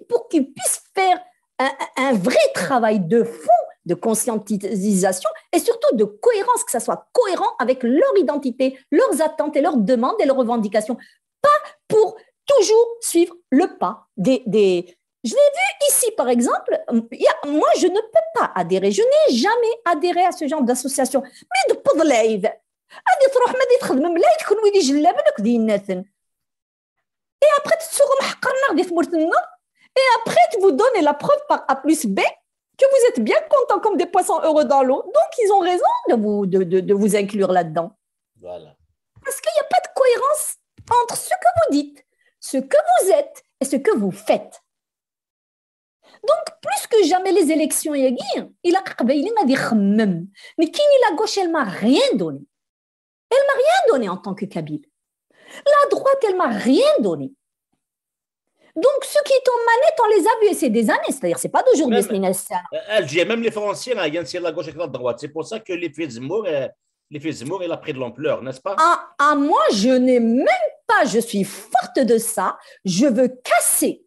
pour qu'ils puissent faire un vrai travail de fond, de conscientisation et surtout de cohérence, que ça soit cohérent avec leur identité, leurs attentes et leurs demandes et leurs revendications. Pas pour toujours suivre le pas des... Je l'ai vu ici, par exemple, moi, je ne peux pas adhérer. Je n'ai jamais adhéré à ce genre d'association. Mais de podlaïd. Et après, tu vous donnez la preuve par A plus B que vous êtes bien contents comme des poissons heureux dans l'eau. Donc, ils ont raison de vous inclure là-dedans. Voilà. Parce qu'il n'y a pas de cohérence entre ce que vous dites, ce que vous êtes et ce que vous faites. Donc, plus que jamais, les élections, il a mais qui la gauche, elle ne m'a rien donné. Elle ne m'a rien donné en tant que Kabyle. La droite, elle ne m'a rien donné. Donc, ceux qui sont manettes, on les a vus, et c'est des années, c'est-à-dire, ce n'est pas d'aujourd'hui. Même les Français, il y a la gauche et la droite. C'est pour ça que l'effet Zemmour, il a pris de l'ampleur, n'est-ce pas? Moi, je n'ai même pas, je suis forte de ça. Je veux casser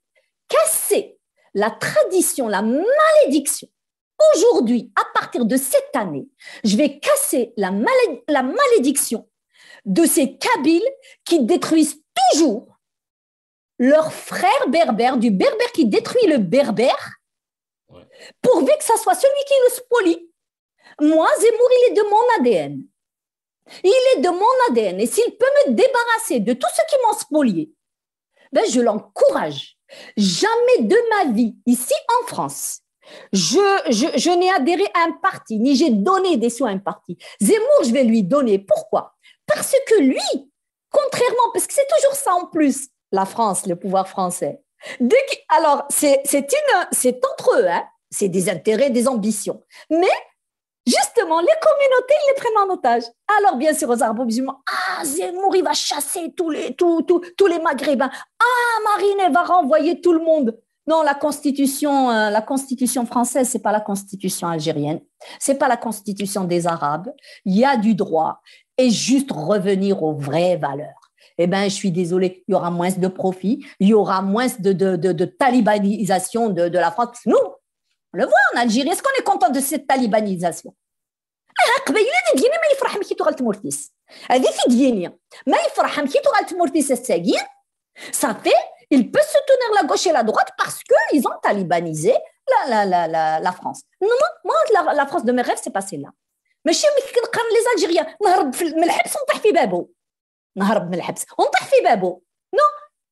la tradition, la malédiction. Aujourd'hui, à partir de cette année, je vais casser la malédiction de ces Kabyles qui détruisent toujours leur frère berbère, du berbère qui détruit le berbère, pourvu que ça soit celui qui le spolie. Moi, Zemmour, il est de mon ADN. Il est de mon ADN. Et s'il peut me débarrasser de tous ceux qui m'ont spolié, ben je l'encourage. Jamais de ma vie, ici en France, je n'ai adhéré à un parti, ni j'ai donné des sous à un parti. Zemmour, je vais lui donner. Pourquoi? Parce que lui, contrairement, parce que c'est toujours ça en plus, la France, le pouvoir français. Alors, c'est entre eux, hein, c'est des intérêts, des ambitions. Mais justement, les communautés, ils les prennent en otage. Alors, bien sûr, aux Arabes musulmans, Zemmour, il va chasser tous les Maghrébins. Marine, elle va renvoyer tout le monde. Non, la constitution française, c'est pas la constitution algérienne. C'est pas la constitution des Arabes. Il y a du droit. Et juste revenir aux vraies valeurs. Eh bien, je suis désolée, il y aura moins de profit, il y aura moins de talibanisation de la France. Nous, on le voit en Algérie. Est-ce qu'on est content de cette talibanisation? Ça fait, il peut soutenir la gauche et la droite parce qu'ils ont talibanisé la France. Non, moi, la France de mes rêves, c'est pas celle-là. Mais je suis les Algériens, non,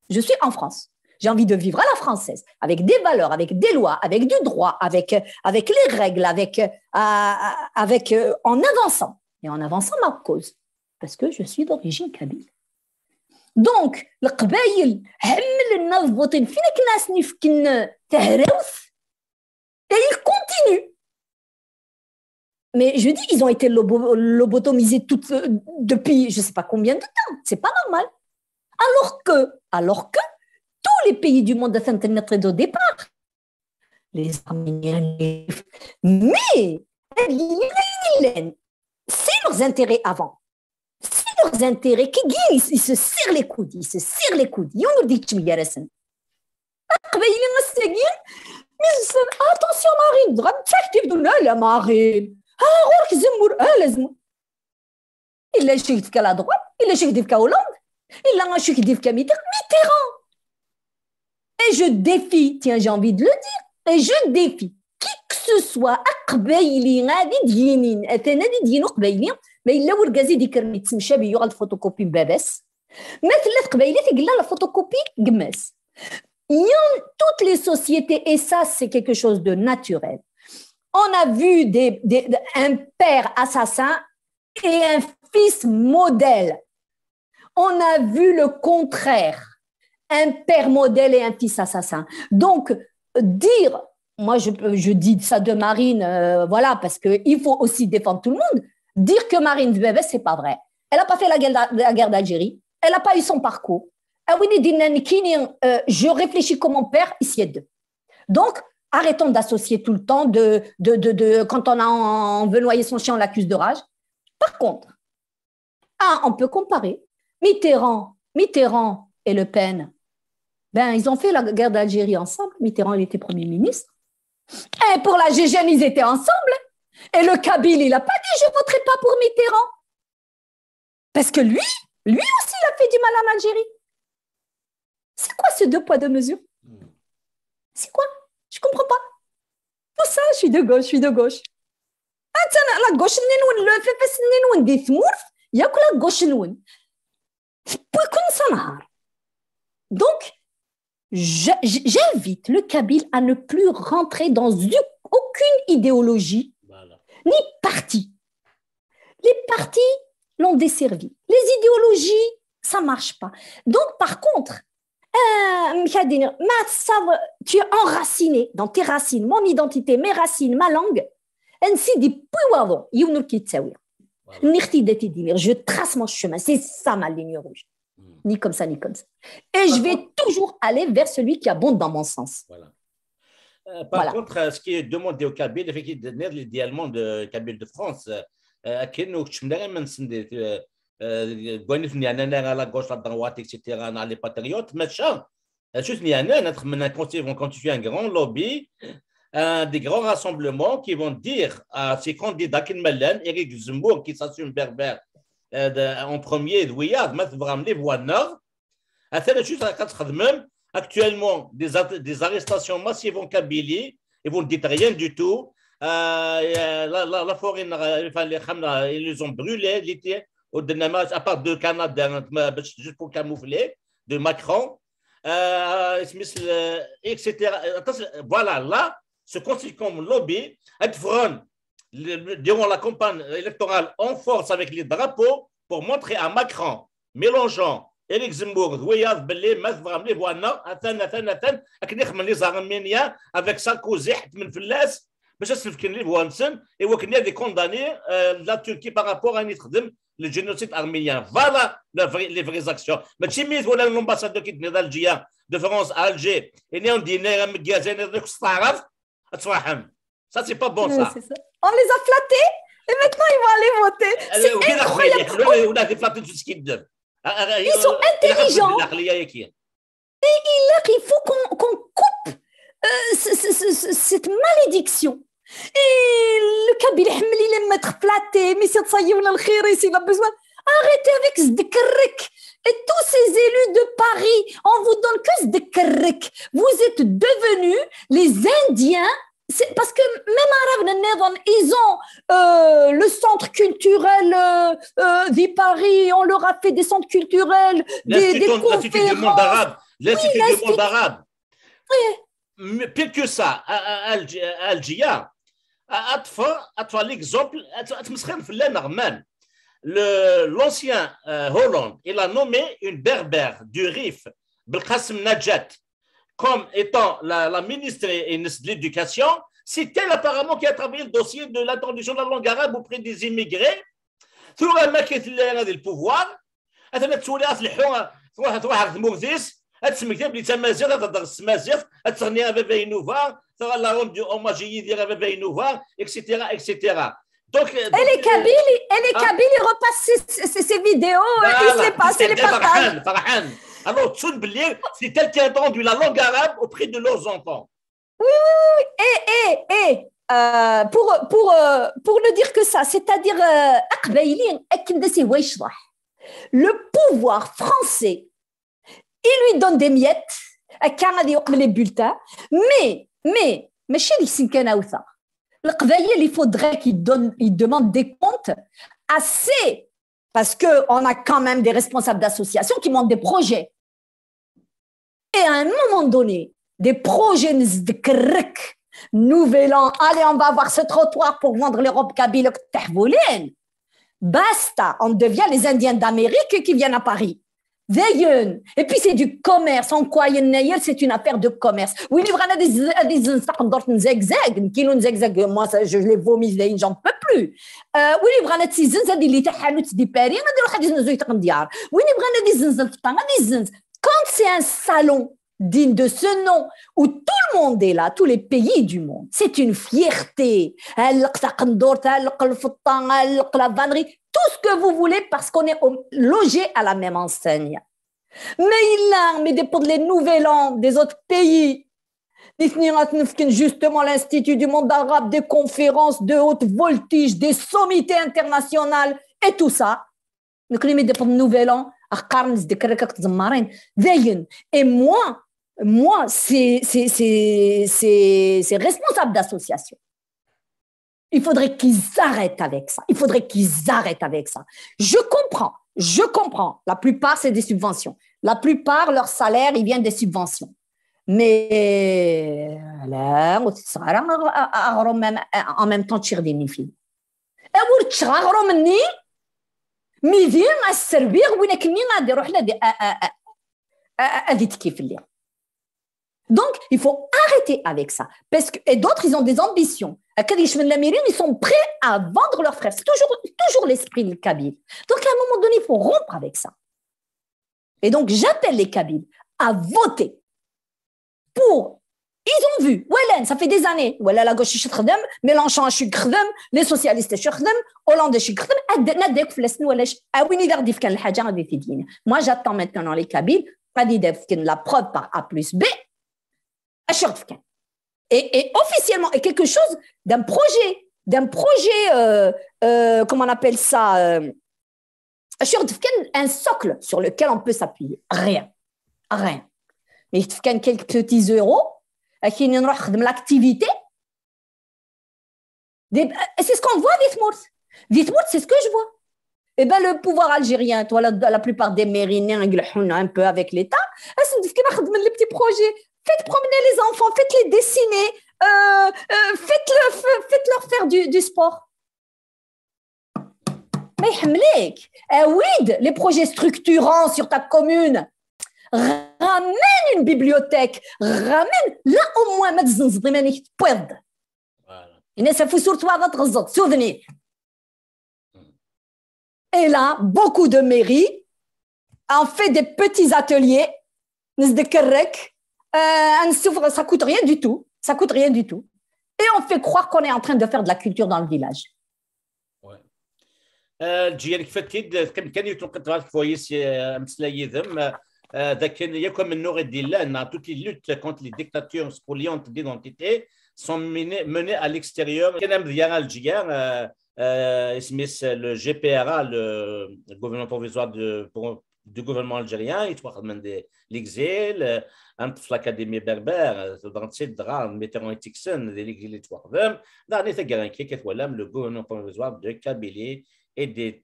je suis en France. J'ai envie de vivre à la française, avec des valeurs, avec des lois, avec du droit, avec les règles, en avançant. Et en avançant ma cause. Parce que je suis d'origine kabyle. Donc, le Qbaïl, et ils continuent. Mais je dis, ils ont été lobotomisés depuis je ne sais pas combien de temps. Ce n'est pas normal. Alors que tous les pays du monde à Internet au départ, les Arméniens, mais c'est leurs intérêts avant. C'est leurs intérêts qui guident, ils se serrent les coudes. Ils nous disent que attention Marine, la Marine. Il a chez qu'à la droite, il a chez qu'à Hollande, il a chez qu'à Mitterrand. Et je défie, tiens, j'ai envie de le dire, et je défie qui que ce soit, mais il a ورقازي ديك رمي تسمشى بيو غاد فوتوكوبي باباس مثل قبايلات يقلا لا فوتوكوبي قماس. Toutes les sociétés, et ça c'est quelque chose de naturel. On a vu un père assassin et un fils modèle. On a vu le contraire, un père modèle et un fils assassin. Donc dire, moi je dis ça de Marine, voilà, parce qu'il faut aussi défendre tout le monde. Dire que Marine Bébé, ce n'est pas vrai. Elle n'a pas fait la guerre d'Algérie. Elle n'a pas eu son parcours. Je réfléchis comme mon père, ici et deux. Donc, arrêtons d'associer tout le temps quand on veut noyer son chien, on l'accuse de rage. Par contre, on peut comparer. Mitterrand et Le Pen, ils ont fait la guerre d'Algérie ensemble. Mitterrand, il était Premier ministre. Et pour la GGN, ils étaient ensemble. Et le Kabyle, il n'a pas dit « je ne voterai pas pour Mitterrand ». Parce que lui aussi, il a fait du mal en Algérie. C'est quoi ce 2 poids 2 mesures? C'est quoi? Je ne comprends pas. Tout ça, je suis de gauche, la gauche, le il y a que la gauche. Donc, j'invite le Kabyle à ne plus rentrer dans aucune idéologie, ni parti. Les partis l'ont desservi. Les idéologies, ça ne marche pas. Donc, par contre, tu es enraciné dans tes racines, mon identité, mes racines, ma langue. Je trace mon chemin, c'est ça ma ligne rouge. Ni comme ça, ni comme ça. Et je vais toujours aller vers celui qui abonde dans mon sens. Voilà. Par contre, ce qui est demandé au Kabyle, effectivement, idéalement de Kabyle de France, à la gauche, à la droite, etc., les patriotes, machin. Juste, quand tu fais un grand lobby, des grands rassemblements qui vont dire à ces candidats qui Mellen, Éric Zemmour, qui s'assume berbère en premier, Douillard, les voix nord, actuellement des arrestations massives en Kabylie, ils vont dire rien du tout. La forêt, ils les ont brûlés, l'été. À part de Canada, juste pour camoufler, de Macron, etc. Voilà, là, ce constitue comme lobby, durant la campagne électorale en force avec les drapeaux pour montrer à Macron, mélangeant Éric Zemmour, Douillard, Bellé, Mazvram, les Voana, les Arméniens, avec Sarkozy, Menfeles, et où il y a des condamnés la Turquie par rapport à le génocide arménien. Voilà les vraies actions. Mais si l'ambassadeur qui est d'Alger, de France à Alger, et on dit ça, c'est pas bon, ça. On les a flattés et maintenant ils vont aller voter. C'est incroyable. Ils sont intelligents. Et il faut qu'on coupe cette malédiction. Et le Kabyle, il aime être flatté, mais c'est ça, il a besoin. Arrêtez avec ce décrec. Et tous ces élus de Paris, on vous donne que ce décrec. Vous êtes devenus les Indiens. Parce que même Arabes, ils ont le centre culturel de Paris, on leur a fait des centres culturels, des conférences. L'Institut du monde arabe. L'Institut du monde arabe. Oui. Pire que ça, à Alger, à l'exemple, l'ancien Hollande, il a nommé une berbère du Rif, Belkacem Najat, comme étant la ministre de l'Éducation. C'est elle apparemment qui a travaillé le dossier de l'introduction de la langue arabe auprès des immigrés. Tout le pouvoir. Donc, et les Kabyles, ils repassent ces vidéos, ils se les passent, ils les partagent. Alors, c'est tel qui a entendu la langue arabe auprès de leurs enfants. Oui. Et pour ne dire que ça, c'est-à-dire le pouvoir français, il lui donne des miettes, les bulletins, mais chez les Sinkanawtha, le Qbaïl, il faudrait qu'il demande des comptes assez, parce qu'on a quand même des responsables d'associations qui montent des projets. Et à un moment donné, des projets nouvel an, allez, on va avoir ce trottoir pour vendre les robes kabyles. Basta, on devient les Indiens d'Amérique qui viennent à Paris. Et puis c'est du commerce. En quoi c'est une affaire de commerce. Oui, il y a des zigzags, qui nous zigzag. Moi, je les vomis, j'en peux plus. Oui, il y a des zigzags, des litahanouts, des paris, des oui, il y a des zigzags. Quand c'est un salon digne de ce nom, où tout le monde est là, tous les pays du monde, c'est une fierté. Tout ce que vous voulez parce qu'on est logé à la même enseigne. Mais il a des pour les nouvel an des autres pays. Justement, l'Institut du monde arabe, des conférences de haute voltige, des sommités internationales et tout ça. Nouvel an, et moi, c'est responsable d'association. Il faudrait qu'ils arrêtent avec ça. Je comprends. La plupart, c'est des subventions. La plupart, leur salaire, ils viennent des subventions. Mais là, en même temps, tu des filles. Et tu ميدين السربيغ وين كني غادي يروح لها هذه تكيف ليها. Donc il faut arrêter avec ça parce que et d'autres ils ont des ambitions. Ils sont prêts à vendre leurs frères. C'est toujours l'esprit du Kabyle. Donc à un moment donné il faut rompre avec ça. Et donc j'appelle les Kabyles à voter pour. Ils ont vu, Wellen, ça fait des années, Wellen, la gauche, je suis Mélenchon, je suis les socialistes, je suis Hollande, je suis moi, j'attends maintenant les Kabyles, la preuve par A plus B, et officiellement, et quelque chose d'un projet, comment on appelle ça, un socle sur lequel on peut s'appuyer. Rien. Mais il y a quelques petits euros. L'activité. C'est ce qu'on voit, Vitmourt, c'est ce que je vois. Eh bien, le pouvoir algérien, la plupart des mairies, un peu avec l'État, les petits projets. Faites promener les enfants, faites-les dessiner, faites-leur faire du sport. Mais oui, les projets structurants sur ta commune. Ramène une bibliothèque, ramène là au moins ما تزنزضي مانيش تبوض الناس فو surtout هذا تغزط souvenir. Et là beaucoup de mairies ont fait des petits ateliers ça coûte rien du tout et on fait croire qu'on est en train de faire de la culture dans le village. الجيل كيفاش كان يتوقع كويس امثله il y a comme une autre idée là, toutes les luttes contre les dictatures spoliantes d'identité sont menées à l'extérieur. Le GPRA, le gouvernement provisoire du gouvernement algérien, il doit demander l'exil, l'Académie berbère, dans cette drame, mettant un tixon de l'exil et tout. Dans les garanties qui le gouvernement provisoire de Kabylie et des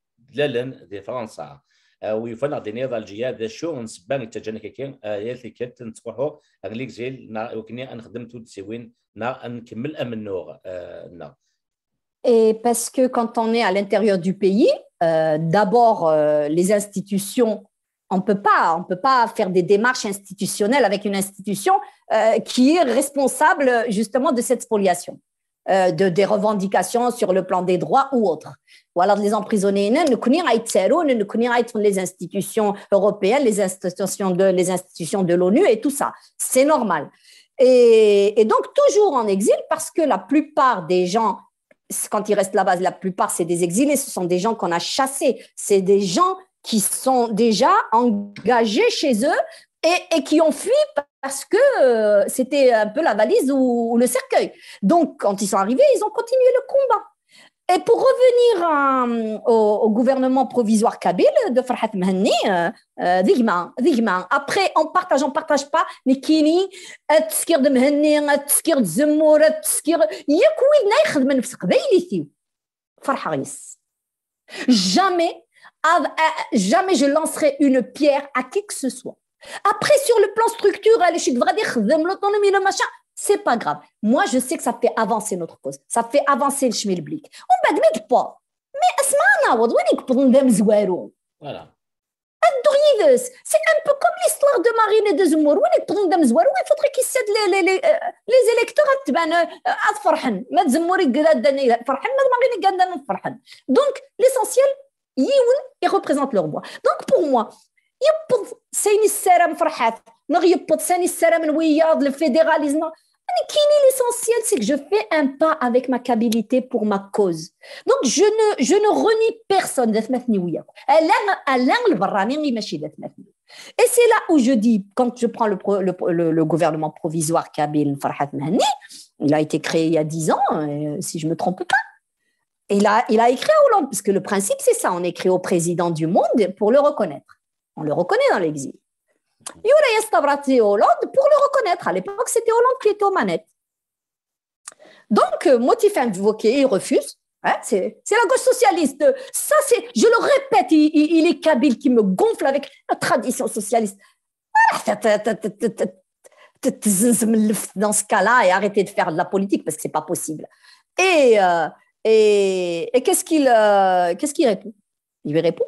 Français. ويفعل عدنيا ذا الجياد شو نسبان التجاني يالتي كنت نتروحوا أغليكزيل وكني نخدم تود سوين نكمل أمنور. Et parce que quand on est à l'intérieur du pays, d'abord les institutions, on peut pas faire des démarches institutionnelles avec une institution qui est responsable justement de cette spoliation. Des revendications sur le plan des droits ou autres. Ou alors les emprisonnés, les institutions européennes, les institutions de l'ONU et tout ça. C'est normal. Et donc, toujours en exil, parce que la plupart des gens, quand ils restent là-bas, la plupart, c'est des exilés, ce sont des gens qu'on a chassés. C'est des gens qui sont déjà engagés chez eux et qui ont fui parce que c'était un peu la valise ou le cercueil. Donc, quand ils sont arrivés, ils ont continué le combat. Et pour revenir au gouvernement provisoire kabyle de Farhat Mehni, après, on partage pas, mais Kini, Tskir de Mehni, Tskir de Zemmour, Tskir, Yakoui Naïkhd Men Fsqbaïliti, Farharis. Jamais je lancerai une pierre à qui que ce soit. Après, sur le plan structurel, l'autonomie, le machin, c'est pas grave. Moi, je sais que ça fait avancer notre cause. Ça fait avancer le schmilblick. On ne badmide pas. Mais asmana, voilà. C'est un peu comme l'histoire de Marine et de Zemmour. Il faudrait qu'ils cèdent les électeurs donc, l'essentiel, ils représentent leur voix. Donc, pour moi, سيني السلام فرحات نغيبط سيني السلام الوياض الفيدراليزم l'essentiel c'est que je fais un pas avec ma Kabylie pour ma cause. Donc je ne renie personne. Et c'est là où je dis, quand je prends le gouvernement provisoire Kabil Farhat Mahni, il a été créé il y a 10 ans, si je ne me trompe pas. Il a écrit à Hollande, parce que le principe, c'est ça, on écrit au président du monde pour le reconnaître. On le reconnaît dans l'exil. Il y a Hollande pour le reconnaître. À l'époque, c'était Hollande qui était aux manettes. Donc, motif invoqué, il refuse. Hein, c'est la gauche socialiste. Ça, je le répète, il est Kabyle qui me gonfle avec la tradition socialiste. Dans ce cas-là, et arrêtez de faire de la politique parce que c'est pas possible. Et qu'est-ce qu'il répond? Il lui répond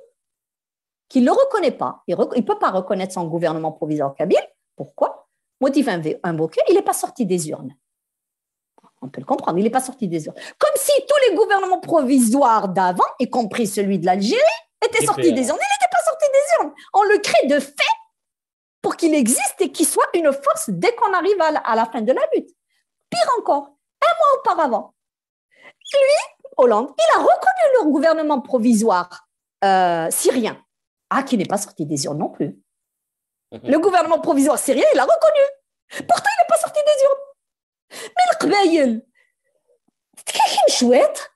qu'il ne le reconnaît pas. Il ne peut pas reconnaître son gouvernement provisoire kabyle. Pourquoi? Motif invoqué, il n'est pas sorti des urnes. On peut le comprendre, il n'est pas sorti des urnes. Comme si tous les gouvernements provisoires d'avant, y compris celui de l'Algérie, étaient sortis des urnes. Il n'était pas sorti des urnes. On le crée de fait pour qu'il existe et qu'il soit une force dès qu'on arrive à la fin de la lutte. Pire encore, un mois auparavant, lui, Hollande, il a reconnu le gouvernement provisoire syrien, qui n'est pas sorti des urnes non plus. Le gouvernement provisoire syrien, il l'a reconnu. Pourtant, il n'est pas sorti des urnes. Mais le Qbaïl, c'est quelqu'un de chouette.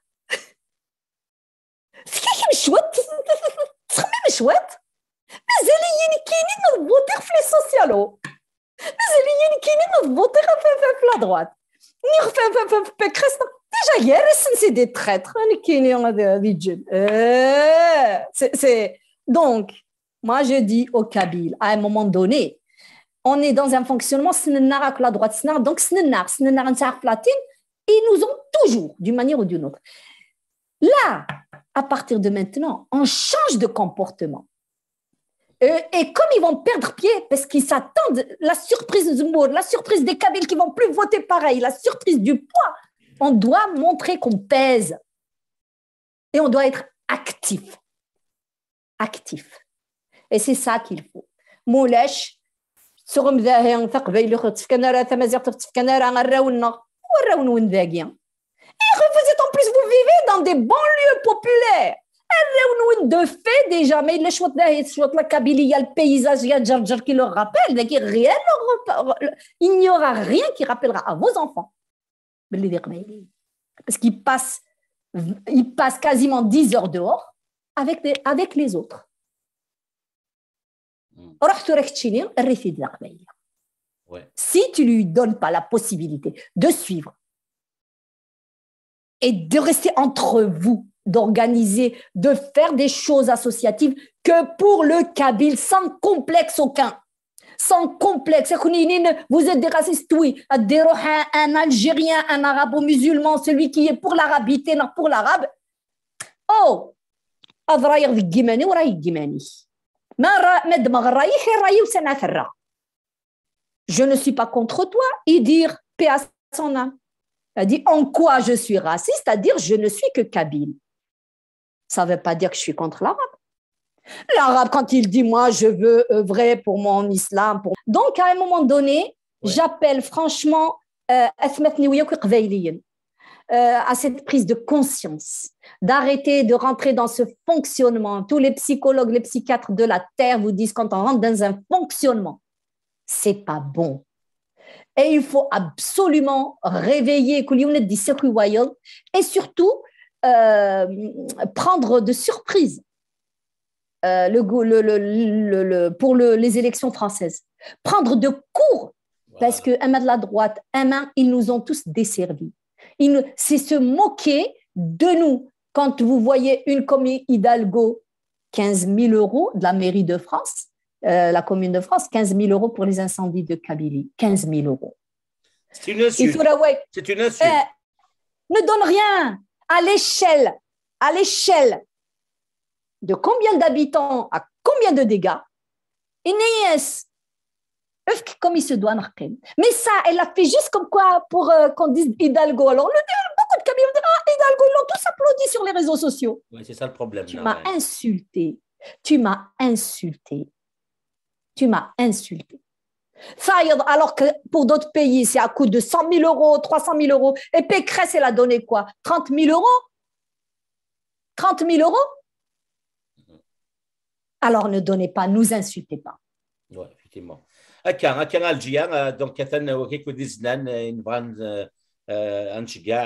C'est quelqu'un de chouette. C'est même chouette. Mais il y a qui ne votent les sociaux. Mais il y a qui ne votent la droite. Déjà, hier, c'est des traîtres. Donc, moi, je dis au Kabyle, à un moment donné, on est dans un fonctionnement, la droite, donc ils nous ont toujours, d'une manière ou d'une autre. Là, à partir de maintenant, on change de comportement. Et comme ils vont perdre pied, parce qu'ils s'attendent, la surprise de Zemmour, la surprise des Kabyles qui ne vont plus voter pareil, la surprise du poids, on doit montrer qu'on pèse. Et on doit être actif. Actif. Et c'est ça qu'il faut. Moulèche, sur un mzahien, taqbayl khutfkana tamazir taqfkana raoulna raoun wendagien. Et vous êtes en plus, vous vivez dans des banlieues populaires. Raoun de fait déjà, mais le choix de la Kabylie, il y a le paysage, il y a Djarjar qui leur rappelle, il n'y aura rien qui rappellera à vos enfants. Parce qu'ils passent quasiment 10 heures dehors avec les autres. Si tu ne lui donnes pas la possibilité de suivre et de rester entre vous, d'organiser, de faire des choses associatives que pour le Kabyle, sans complexe aucun. Sans complexe. Vous êtes des racistes, oui. Un Algérien, un arabo-musulman, celui qui est pour l'arabité, non pour l'arabe. Oh! Je ne suis pas contre toi et dire paix à son âme. Elle dit en quoi je suis raciste, c'est-à-dire je ne suis que kabyle. Ça ne veut pas dire que je suis contre l'arabe. L'arabe, quand il dit moi je veux œuvrer pour mon islam. Donc à un moment donné, j'appelle franchement à cette prise de conscience, d'arrêter de rentrer dans ce fonctionnement. Tous les psychologues, les psychiatres de la Terre vous disent quand on rentre dans un fonctionnement, c'est pas bon. Et il faut absolument réveiller et surtout prendre de surprise pour les élections françaises. Prendre de court, parce que de la droite, ils nous ont tous desservis. C'est se moquer de nous. Quand vous voyez une commune Hidalgo, 15 000 € de la mairie de France, la commune de France, 15 000 € pour les incendies de Kabylie. 15 000 €. C'est une insulte. C'est une insulte. Ne donne rien à l'échelle de combien d'habitants à combien de dégâts. Comme il se doit. Mais ça, elle a fait juste comme quoi pour qu'on dise Hidalgo. Alors, beaucoup de Kabyles disent Hidalgo, ils l'ont tous applaudi sur les réseaux sociaux. Oui, c'est ça le problème. Tu m'as insulté. Tu m'as insulté. Ça, alors que pour d'autres pays, c'est à coût de 100 000 €, 300 000 €. Et Pécresse, elle a donné quoi? 30 000 €? 30 000 €? Alors ne donnez pas, nous insultez pas. Oui, effectivement. كان الجيا دونك كان كيكون ديزنان نبغى نشجع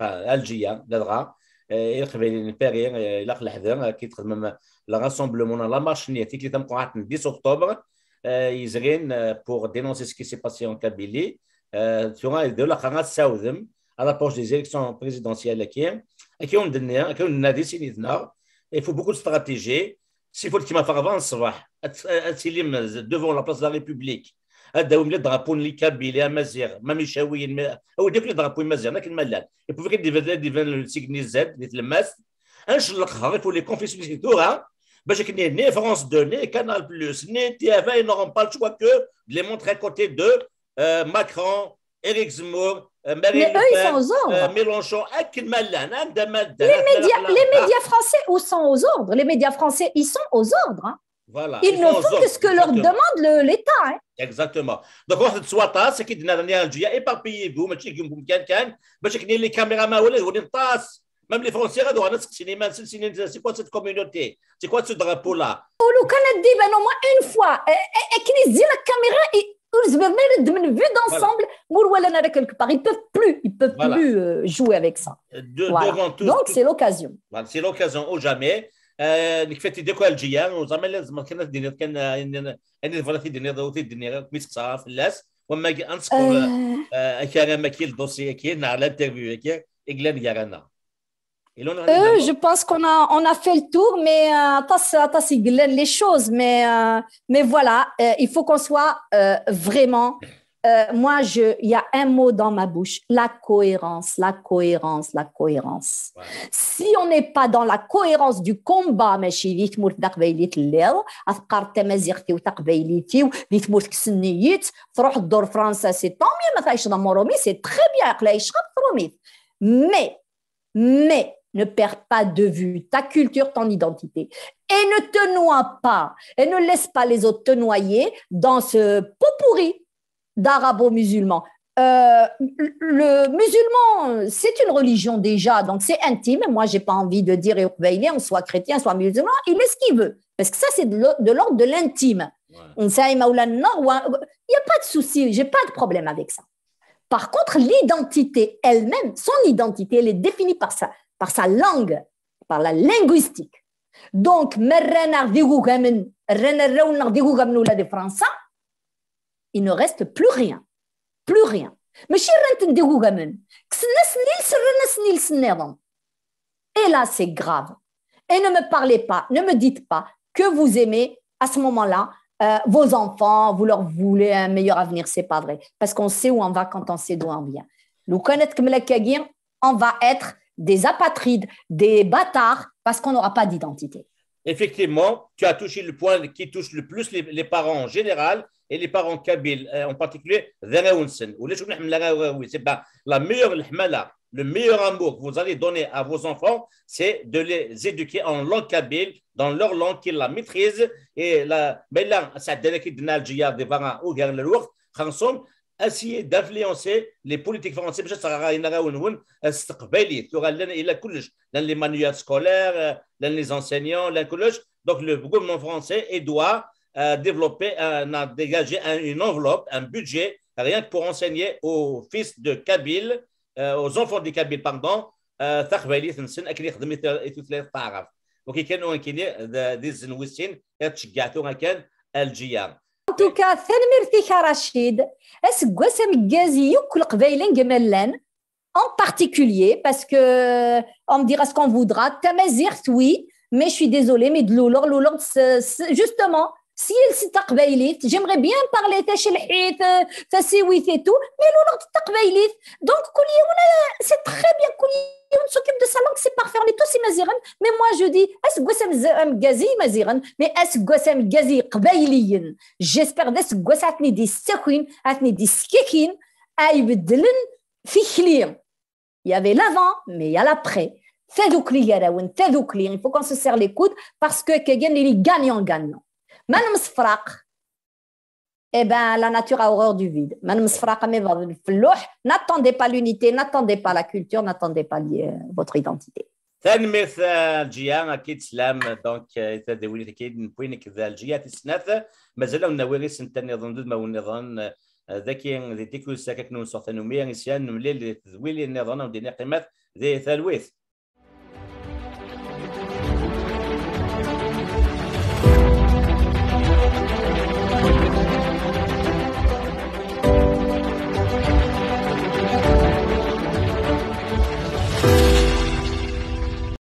الجيا دغا القبيله الباري لا الحذر كيتخدم لا راسومبلمون لا مارش نيتي اللي تمقعت 10 اكتوبر يزغين pour dénoncer ce qui s'est passé en Kabylie sur de la قناه ساوذم à l'approche des élections présidentielles qui ont donné des signes. Il faut beaucoup de stratégie. S'il faut que tu m'as fait avancer, devant la place de la République, les drapeaux de Kabylie, Amazir, Mamichaoui, ou des drapeaux Amazir, il faut que le signe Z, le masque. Il faut les confesser tout, parce que ni France 2, ni Canal Plus, ni TF1, ils n'auront pas le choix que de les montrer à côté de Macron, Éric Zemmour, mais eux, ils sont aux ordres. Mélenchon, les médias français, où sont aux ordres? Les médias français, ils sont aux ordres. Hein. Voilà, ils ne font que ce que leur demande l'État. Hein. Exactement. Donc, on a soit c'est qui dit Algérie, éparpillez-vous, mais tu sais, les caméramans, même les Français, c'est quoi cette communauté? C'est quoi ce drapeau-là? Ou quand dit, ben au moins une fois, et qui dit la caméra, une vue d'ensemble, quelque part. Ils ne peuvent plus jouer avec ça. Voilà. Donc, c'est l'occasion. Voilà, c'est l'occasion ou jamais. نكفتي ديكو الجيان وزعما لازم كان الدنيا كان انا فراتي الدنيا ضوتي الدنيا ميسك صار في اللاس وما انسكو كان ماكيل دوسي كاين على الانترفيو كاين اغلان يارانا je pense qu'on a fait le tour, mais les choses, mais voilà, il faut qu'on soit vraiment. Moi, il y a un mot dans ma bouche, la cohérence, la cohérence, la cohérence. Ouais. Si on n'est pas dans la cohérence du combat, c'est très bien. Mais ne perds pas de vue ta culture, ton identité. Et ne te noie pas, et ne laisse pas les autres te dans ce pot pourri d'arabo-musulmans. Le musulman, c'est une religion déjà, donc c'est intime. Moi, je n'ai pas envie de dire on soit chrétien, soit musulman, il est ce qu'il veut. Parce que ça, c'est de l'ordre de l'intime. Il n'y a pas de souci, je n'ai pas de problème avec ça. Par contre, l'identité elle-même, son identité, elle est définie par sa langue, par la linguistique. Donc, il ne reste plus rien. Plus rien. Et là, c'est grave. Et ne me parlez pas, ne me dites pas que vous aimez à ce moment-là vos enfants, vous leur voulez un meilleur avenir, c'est pas vrai. Parce qu'on sait où on va quand on sait d'où on vient. On va être des apatrides, des bâtards, parce qu'on n'aura pas d'identité. Effectivement, tu as touché le point qui touche le plus les parents en général et les parents kabyles en particulier. C'est la meilleure le meilleur amour que vous allez donner à vos enfants, c'est de les éduquer en langue kabyle, dans leur langue qu'ils la maîtrisent. Et essayer d'influencer les politiques français les manuels scolaires, les enseignants, donc le gouvernement français doit développer, dégager une enveloppe, un budget, rien que pour enseigner aux fils de Kabyle, aux enfants de Kabyle, pardon, En tout cas, Rachid, est-ce que en particulier, parce que on me dira ce qu'on voudra, Tamazir, oui, mais je suis désolée, mais de l'Oulor, justement, si elle s'est taqbaylit, j'aimerais bien parler tachilhit, tassiwit et tout, mais l'Oulor taqbaylit. Donc, c'est très bien, on s'occupe de sa langue, c'est parfait, on est tous maziran. Mais moi, je dis, est-ce que c'est gazi maziran, mais est-ce que c'est gazi qbayliyin? J'espère que c'est des sekhouin, des skekin, aïbdlen, fichlir. Il y avait l'avant, mais il y a l'après. Il faut qu'on se serre les coudes parce que il est gagnant. Madame Sfraq, eh ben, la nature a horreur du vide. Madame Sfraq, n'attendez pas l'unité, n'attendez pas la culture, n'attendez pas votre identité. تنميث الجيا اكيد سلام دونك تداولي اكيد نبوينك ذا الجيا تسناث مازال ناوي سنتني نظن ما ونظن ذاكي ديكو ساكك نون صوت نوميا نسيان نملي تذويلي النظام ودينا قيمات ذي ثالويث